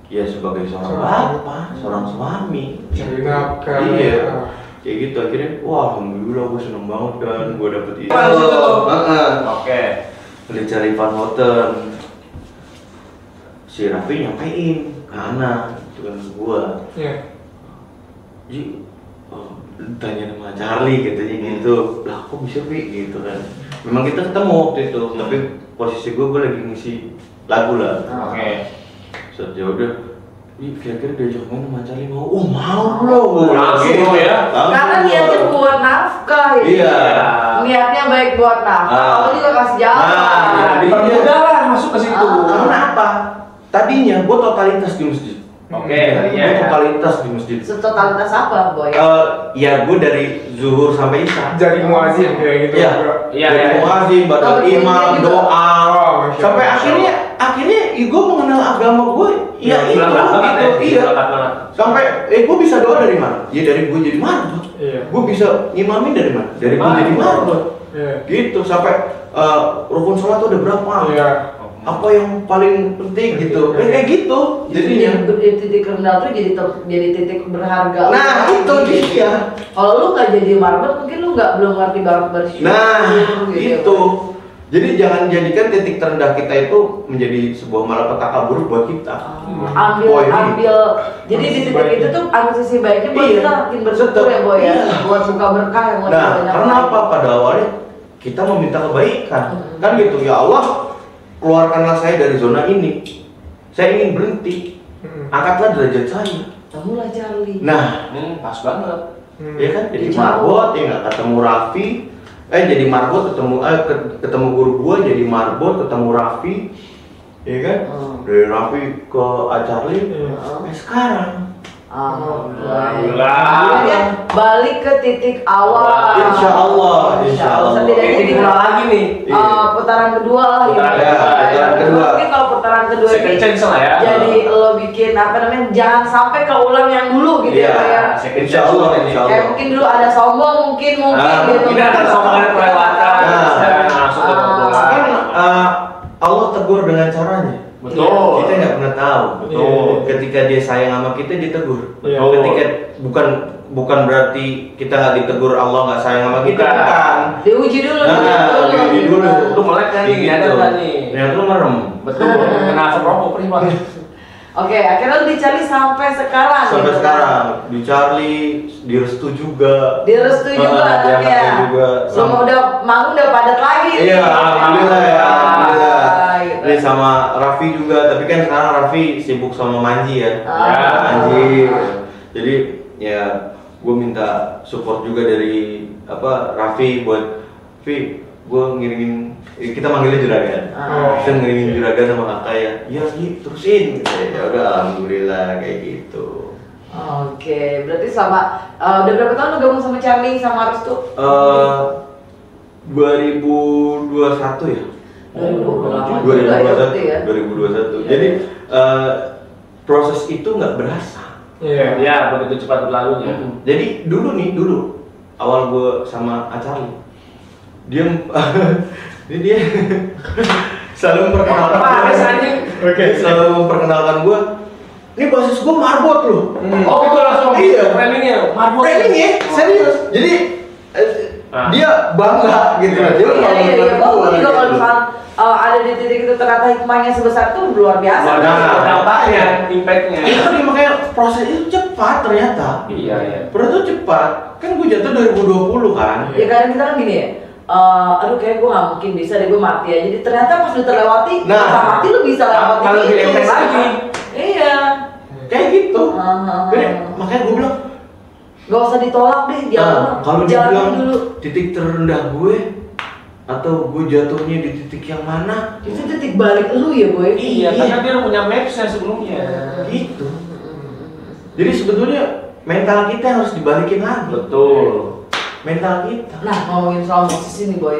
Ya sebagai seorang bapak, seorang suami. Cari nafkah. Iya. Kayak gitu akhirnya, wah alhamdulillah gue seneng banget kan gue dapet itu. Oke. Beli cari Van Houten. Si Raffi nyampein ke Ana, itu kan gue. Iya. Ji, tanya sama Charlie katanya gitu. Lah kok bisa Pi gitu kan. Memang kita ketemu waktu itu, tapi posisi gue lagi ngisi lagu lah. Oke. Set ya udah. Ih, kira-kira diajak main sama Charlie mau? Oh mau loh. Langsung ya. Karena niatnya buat nafkah ya. Iya. Niatnya baik buat nafkah. Kamu juga kasih jalan. Permudah lah masuk ke situ. Karena apa? Tadinya gue totalitas di masjid. Oke, Gue totalitas di masjid. Setotalitas apa, Boy? Ya gue dari zuhur sampai isya. Jadi muazin kayak gitu. Iya. Iya, Dari iya. muazin, badal imam, gitu. doa. Masya Sampai Allah. akhirnya gue mengenal agama gue. Ya itu gitu. Iya. Sampai gue bisa doa dari mana? Ya dari gue jadi marbot. Iya. Gue bisa ngimamin dari mana? Dari gue jadi marbot. Iya. Gitu sampai rukun sholat tuh ada berapa? Iya. Apa yang paling penting gitu? Kayak gitu. Jadi Jadinya. titik rendah tuh jadi titik berharga. Nah itu dia. Kalau lu nggak jadi marbot, mungkin lu belum ngerti banget bersyukur. Nah gitu. itu. Jadi jangan jadikan titik terendah kita itu menjadi sebuah malapetaka buruk buat kita. Ambil. Jadi di titik itu tuh ambil sisi baiknya buat Iya. kita makin bersyukur ya, Boy ya. Iya. Buat buka berkah yang lebih Nah, banyak. karena lagi. apa? Pada awalnya kita meminta kebaikan, kan gitu. Ya Allah, keluarkanlah saya dari zona ini. Saya ingin berhenti. Angkatlah derajat saya. Kamu lah Charlie. Nah, Pas banget. ya kan jadi Jauh. marbot ya nggak ketemu Raffi. Jadi marbot ketemu guru gua jadi marbot ketemu Raffi. Ya kan? Dari Raffi ke Charlie. Sekarang Alhamdulillah. Akhirnya balik ke titik awal. Insya Allah. Setidaknya Ini kita kenal lagi nih. putaran kedua lah gitu. Putaran kedua. Mungkin kalau putaran kedua Second ini chance lah ya. jadi lo bikin apa namanya, jangan sampai keulang yang dulu gitu ya, Pak ya. Second Insya Allah, insya Allah. Kayak mungkin dulu ada sombong mungkin gitu. Tidak akan sombongan kelewatan. Nah. Dan langsung ke Kan Allah tegur dengan caranya. Betul. Kita nggak pernah tahu. Betul. Ketika dia sayang sama kita, dia tegur. Iya. Ketika bukan berarti kita nggak ditegur, Allah nggak sayang sama kita. Bukan. Bukan. Diuji dulu. Diuji dulu. Lu melek kan nih, ada kan nih. Ternyata lu merem. Betul. Kena asap rokok prima. Oke, akhirnya lu dicari sampai sekarang. Sampai gitu. sekarang di Charlie, di Restu juga. Direstui juga Diangkat ya. juga. Semua udah padat lagi. Iya, alhamdulillah ya. Alhamdulillah. Gitu. Ini sama Raffi juga, tapi kan sekarang Raffi sibuk sama Manji ya. Ya. Manji. Jadi ya gue minta support juga dari Raffi buat gue ngirimin, kita manggilnya juragan. Kita ngirimin juragan sama kakak ya. Iya terusin gitu. Ya udah alhamdulillah kayak gitu. Oke, berarti selama udah berapa tahun lu gabung sama Charlie sama Restu? 2021 ya. 2021 ya. 2021. Jadi proses itu nggak berasa. Iya. Ya, begitu cepat berlalunya. Jadi dulu awal gue sama Acari, dia selalu memperkenalkan selalu memperkenalkan gue. Ini basis gue marbot loh. Oh, itu langsung Iya. framingnya. Marbot. Framing ya, serius. Jadi dia bangga gitu. Dia Iya. Gue juga kalau misalkan ada di titik itu ternyata hikmahnya sebesar itu luar biasa. Nah, dampaknya, impactnya. Itu dia makanya proses itu cepat ternyata. Iya. Proses itu cepat. Kan gue jatuh 2020 kan. Ya kadang kita kan gini ya. Aduh kayak gue gak mungkin bisa deh, gue mati aja. Jadi ternyata pas udah terlewati, Nah, masa mati lu bisa lewati kalau itu. lebih enteng lagi. Iya. Kayak gitu. Jadi, makanya gue bilang, Gak usah ditolak deh, kalau jalan dibilang dulu. titik terendah gue atau gue jatuhnya di titik yang mana, Itu titik balik lu ya boy. Iya, karena dia punya mapsnya sebelumnya. gitu. Jadi sebetulnya mental kita yang harus dibalikin lagi. Betul. Mental kita. Nah, ngomongin soal musisi nih boy,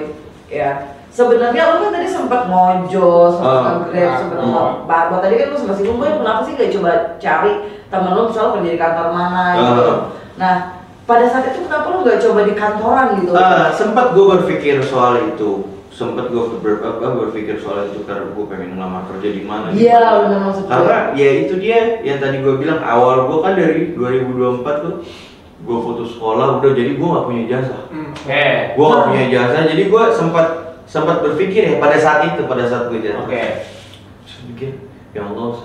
ya sebenarnya lu kan tadi sempat ngojol, sempat nge-grab, sempat barbot. Tadi kan lu sempat singgung, boy kenapa sih gak coba cari temen lu misalnya kerja di kantor mana gitu. Nah, pada saat itu kenapa lu gak coba di kantoran gitu? Sempat gue berpikir soal itu sempet gue berpikir soal itu karena gue pengen ngelamar kerja di mana. Iya benar maksud gue. Karena ya itu dia yang tadi gue bilang awal gue kan dari 2024 tuh gue putus sekolah udah jadi gue nggak punya jasa. Gue nggak punya jasa jadi gue sempat berpikir ya pada saat gue jasa. Terus mikir ya Allah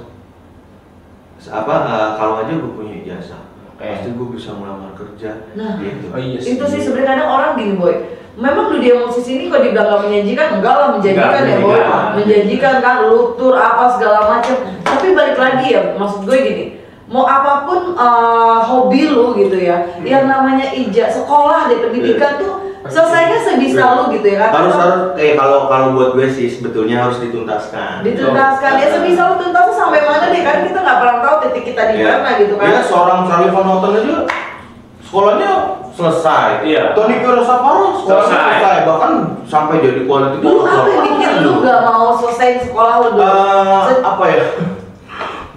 kalau aja gue punya jasa. Pasti gue bisa melamar kerja. Nah, gitu. itu sih sebenarnya kadang orang gini boy. Memang dunia musisi ini kalau dibilang gak menjanjikan, enggak lah menjanjikan ya boy. Menjanjikan kan, lu tur apa segala macam. Tapi balik lagi ya, maksud gue gini. Mau apapun hobi lu gitu ya, yang namanya sekolah deh pendidikan tuh selesainya sebisa lu gitu ya kan? Harus kalau buat gue sih sebetulnya harus dituntaskan. Ya sebisa lu tuntasnya sampai mana deh kan kita nggak pernah tahu titik kita di mana gitu kan? Ya seorang Charlie Van Houten aja sekolahnya selesai. Tony Kurosawara sekolahnya selesai bahkan sampai jadi quality control. Lu apa yang bikin lu nggak mau selesai sekolah lu dulu? Apa ya?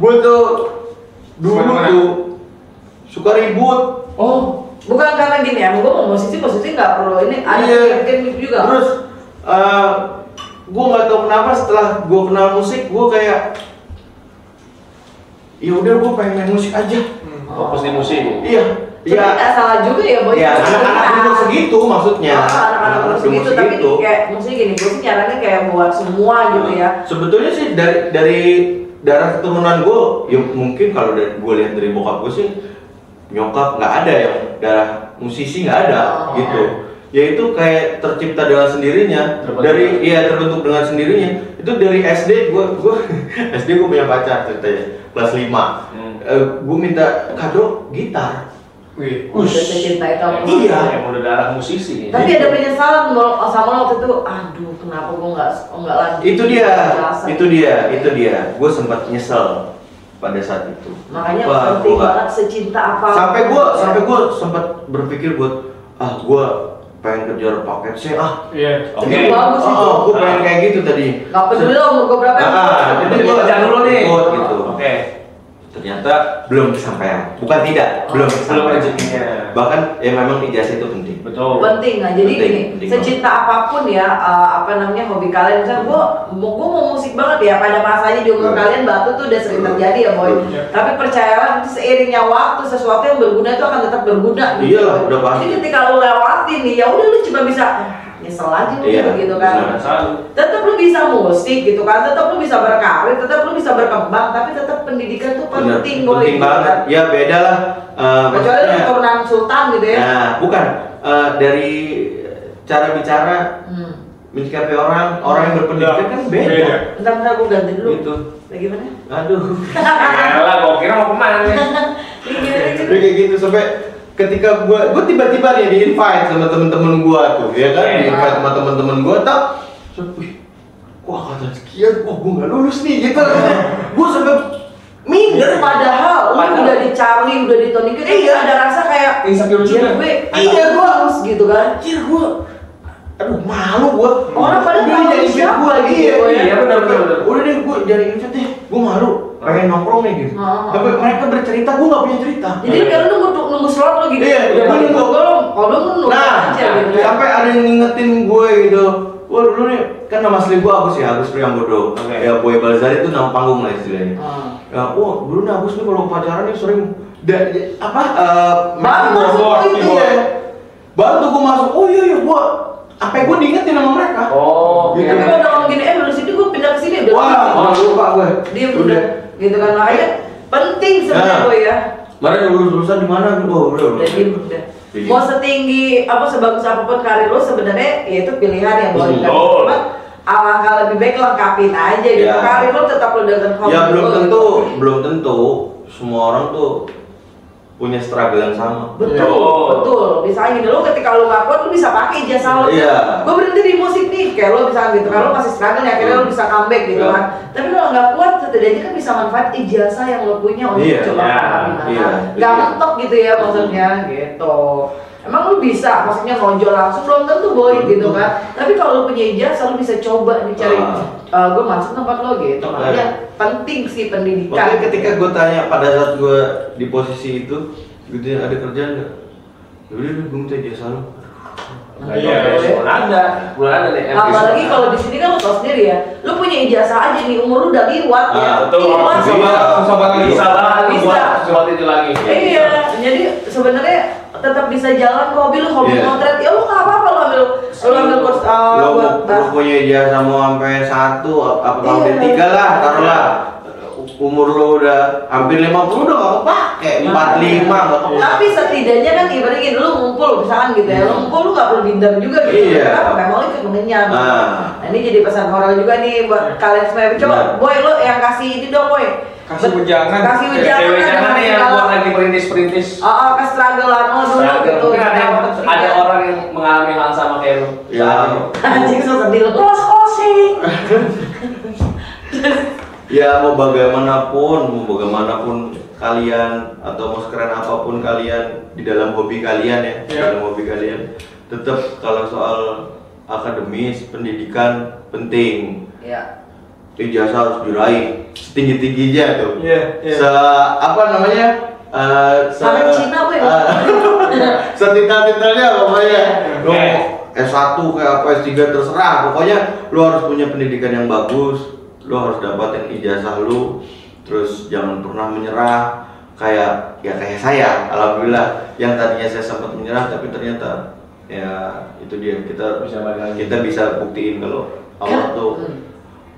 Gue tuh dulu tuh suka ribut. Bukan karena gini ya, gue mau musisi nggak perlu ini ada gimmick juga. Terus gue nggak tahu kenapa setelah gue kenal musik gue kayak ya udah gue pengen main musik aja. Fokus di musik. Iya. Sebenarnya nggak salah juga ya boy. Iya anak-anak umur segitu maksudnya. Anak-anak umur segitu tapi kayak musik gini gue sih caranya kayak buat semua gitu ya. Sebetulnya sih dari darah keturunan gue ya mungkin kalau gue lihat dari bokap gue sih nyokap nggak ada yang darah musisi nggak ada gitu. Ya itu kayak tercipta dengan sendirinya terbentuk dengan sendirinya. Itu dari SD gue SD gue punya pacar ceritanya kelas 5. Gue minta kado gitar. Udah cinta itu apa? Iya. Yang udah darah musisi. Tapi ada penyesalan sama lo waktu itu. Aduh, kenapa gue nggak lanjut? Itu dia. Gue sempat nyesel pada saat itu. Makanya penting banget secinta apa. Sampai gue sempat berpikir buat gue pengen kejar paket C Iya. Oke. Bagus itu. Gue pengen kayak gitu tadi. Gak peduli lo umur gue berapa. Jadi gue kejar dulu nih. Gitu. Oke. Ternyata belum kesampaian. Bukan tidak, belum rezekinya. Bahkan ya memang ijazah itu penting. Betul. Penting nah. Jadi gini, secinta apapun ya hobi kalian. Misalnya gue mau musik banget ya pada masanya di umur kalian batu tuh udah sering terjadi ya boy. Tapi percayalah itu seiringnya waktu sesuatu yang berguna itu akan tetap berguna gitu. Iya, udah pasti. Jadi ketika lu lewatin nih ya udah lu cuma bisa nyesel aja gitu kan. Tetap lu bisa musik gitu kan, tetap lu bisa berkarir, tetap lu bisa berkembang, tapi tetap pendidikan tuh penting boy. Penting banget. Ya beda lah. Kecuali lu keturunan sultan gitu ya. Nah, bukan dari cara bicara menyikapi orang yang berpendidikan kan beda. Bentar gue ganti dulu. Gitu. Bagaimana? Aduh. Yalah, gue kira mau kemana nih? Kayak gitu sampai ketika gue tiba-tiba nih di invite sama temen-temen gue tuh, ya kan? Di invite sama temen-temen gue, angkatan sekian, gue nggak lulus nih, gitu. Gue sampai minder. Padahal lu udah di Charlie, udah di Tony Kita, ada rasa kayak insecure juga. Gue harus gitu kan? Aduh malu gue. Orang pada tahu siapa gitu. Iya benar. Udah deh gue jadi invite deh, gue malu. Pengen nongkrong nih gitu. Tapi mereka bercerita, gue nggak punya cerita. Jadi kalau nunggu slot lo gitu. Iya, gue nunggu. Kalau nunggu aja gitu. Sampai ada yang ngingetin gue gitu. Wah dulu nih, kan nama asli gue Agus Priambodo. Ya Boy Balzari itu nama panggung lah istilahnya. Dulu nih Agus nih kalau pacaran nih sering bantu gue masuk. Oh iya gue sampai gue diingetin sama mereka. Gitu. Tapi kalau ngomong gini, dari situ gue pindah ke sini lupa gue. Dia udah gitu kan, makanya penting sebenarnya gue ya. Kemarin lulusan di mana? Udah. Mau setinggi sebagus apapun karir lo sebenarnya ya itu pilihan yang boleh dilakukan. Alangkah lebih baik lengkapin aja gitu. Karir lo tetap lo dengan hobi. Ya belum tentu semua orang tuh punya struggle yang sama. Betul. Misalnya gini, lo ketika lo gak kuat, lo bisa pakai ijazah lo. Gue berhenti di musik nih, kayak lo bisa gitu. Kalau lo masih struggle, akhirnya lo bisa comeback gitu kan. Tapi kalau gak kuat, setidaknya kan bisa manfaat ijazah yang lo punya untuk coba gak mentok gitu ya maksudnya gitu. Emang lo bisa, maksudnya nonjol langsung belum tentu boy gitu kan. Tapi kalau lo punya ijazah, lo bisa coba nih cari gue masuk tempat lo gitu. Makanya penting sih pendidikan. Makanya ketika gue tanya pada saat gue di posisi itu, gitu ada kerjaan nggak? Yaudah gue minta ijazah lo. Iya, belum ada nih. Apalagi kalau di sini kan lo tau sendiri ya, lo punya ijazah aja nih, umur lo udah liwat ya. Betul. Susah banget buat itu lagi. Iya, jadi sebenarnya tetap bisa jalan kok. Hobi lo hobi motret, ya lo nggak apa-apa lo ambil kurs lo punya ijazah mau sampai 1 apa sampai 3 lah, taruhlah. Umur lo udah hampir 50 udah gak kepake, 45 gak kepake. Tapi setidaknya kan ibaratnya gini, lu ngumpul misalkan gitu ya, lu ngumpul lu gak perlu binder juga gitu. Kenapa? Memang lu ikut mengenyam. Nah ini jadi pesan moral juga nih buat kalian semua. Coba Boy, lu yang kasih ini dong Boy. Kasih ujangan. Kasih ujangan kan yang buat lagi perintis. Ke struggle-an lo dulu gitu. Ada orang yang mengalami hal sama kayak lu. Ya. Anjing so sedih lu. Closing. Ya mau bagaimanapun kalian atau mau sekeren apapun kalian di dalam hobi kalian ya, dalam hobi kalian tetap kalau soal akademis, pendidikan penting. Iya. Ijazah harus diraih setinggi-tingginya tuh. Iya. Apa namanya? Sampai Cina Boy. Setitel-titelnya pokoknya. Lo S1 kayak apa S3 terserah, pokoknya lo harus punya pendidikan yang bagus. Lo harus dapatin ijazah lo, terus jangan pernah menyerah kayak saya, alhamdulillah yang tadinya saya sempat menyerah tapi ternyata ya itu dia kita bisa buktiin kalau Allah tuh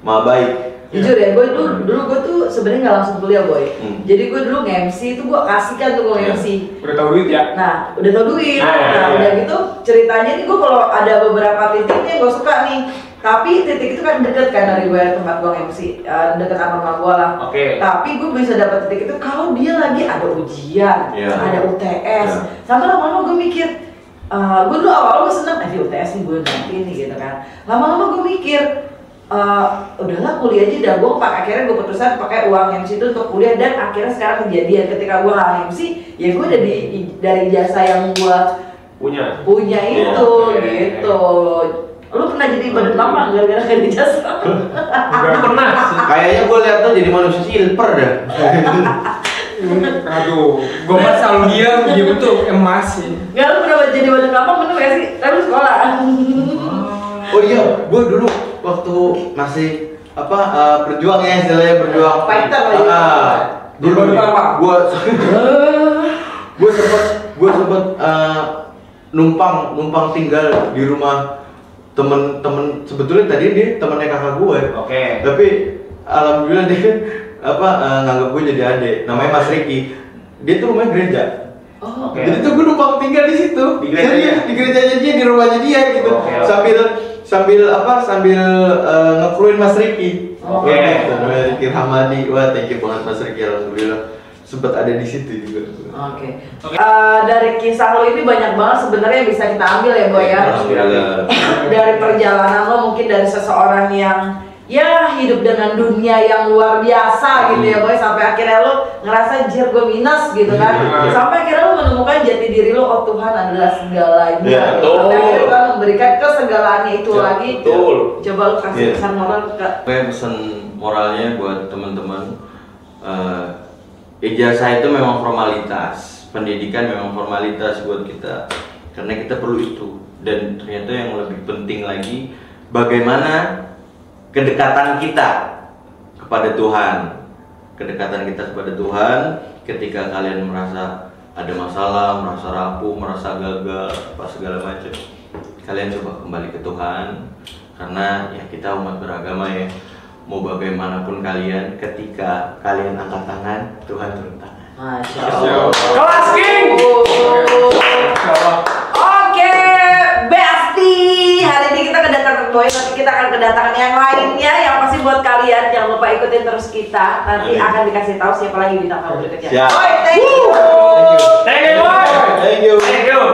maha baik. Jujur ya, gue dulu gue tuh sebenarnya nggak langsung kuliah Boy. Jadi gue dulu nge-MC itu gue kasihkan tuh gue MC. Udah tau duit ya? Nah, udah tau duit. Udah gitu ceritanya nih gue kalau ada beberapa titiknya gue suka nih. Tapi titik itu kan deket kan dari gue tempat gue MC, deket sama rumah gue lah. Tapi gue bisa dapat titik itu kalau dia lagi ada ujian, ada UTS. Sampai lama-lama gue mikir, gue dulu awal-awal gue seneng, di UTS nih gue nanti nih gitu kan. Lama-lama gue mikir, udahlah kuliah aja dah, gue akhirnya gue putusan pakai uang MC itu untuk kuliah dan akhirnya sekarang kejadian ketika gue nggak MC, ya gue udah dari jasa yang gue punya itu gitu. Lu pernah jadi badan lama gara-gara di jasa? Enggak pernah sih. Kayaknya gue lihat tuh jadi manusia silver dah. Aduh, gue mah selalu dia tuh emas sih. Nggak, lu pernah jadi badan lama bener gak sih? Tapi sekolah. Oh iya, gue dulu waktu masih berjuang ya istilahnya berjuang. Fighter lah. Dulu gue sempet numpang tinggal di rumah temen sebetulnya tadi dia temennya kakak gue. Tapi alhamdulillah dia nganggap gue jadi adik. Namanya Mas Riki. Dia tuh rumahnya gereja. Jadi tuh gue numpang tinggal di situ. Di gerejanya dia, di rumahnya dia gitu. Sambil ngekruin Mas Riki. Namanya Riki Hamadi. Wah, thank you banget Mas Riki, alhamdulillah. Sempet ada di situ juga. Dari kisah lo ini banyak banget sebenarnya yang bisa kita ambil ya Boy ya. Dari perjalanan lo mungkin dari seseorang yang ya hidup dengan dunia yang luar biasa gitu ya Boy, sampai akhirnya lo ngerasa jir gue minus gitu kan. Sampai akhirnya lo menemukan jati diri lo, oh Tuhan adalah segalanya. Sampai akhirnya Tuhan memberikan kesegalaannya itu lagi. Coba lo kasih pesan moral ke. Pesan moralnya buat teman-teman. Ijazah itu memang formalitas, pendidikan memang formalitas buat kita, karena kita perlu itu. Dan ternyata yang lebih penting lagi, bagaimana kedekatan kita kepada Tuhan. Kedekatan kita kepada Tuhan ketika kalian merasa ada masalah, merasa rapuh, merasa gagal, apa segala macam. Kalian coba kembali ke Tuhan, karena ya kita umat beragama ya. Mau bagaimanapun kalian, ketika kalian angkat tangan, Tuhan turun tangan. Masya Allah. Kelas King. Oke, Besti. Hari ini kita kedatangan Boy, tapi kita akan kedatangan yang lainnya. Yang pasti buat kalian jangan lupa ikutin terus kita. Nanti akan dikasih tahu siapa lagi bintang tamu berikutnya. Boy, thank you.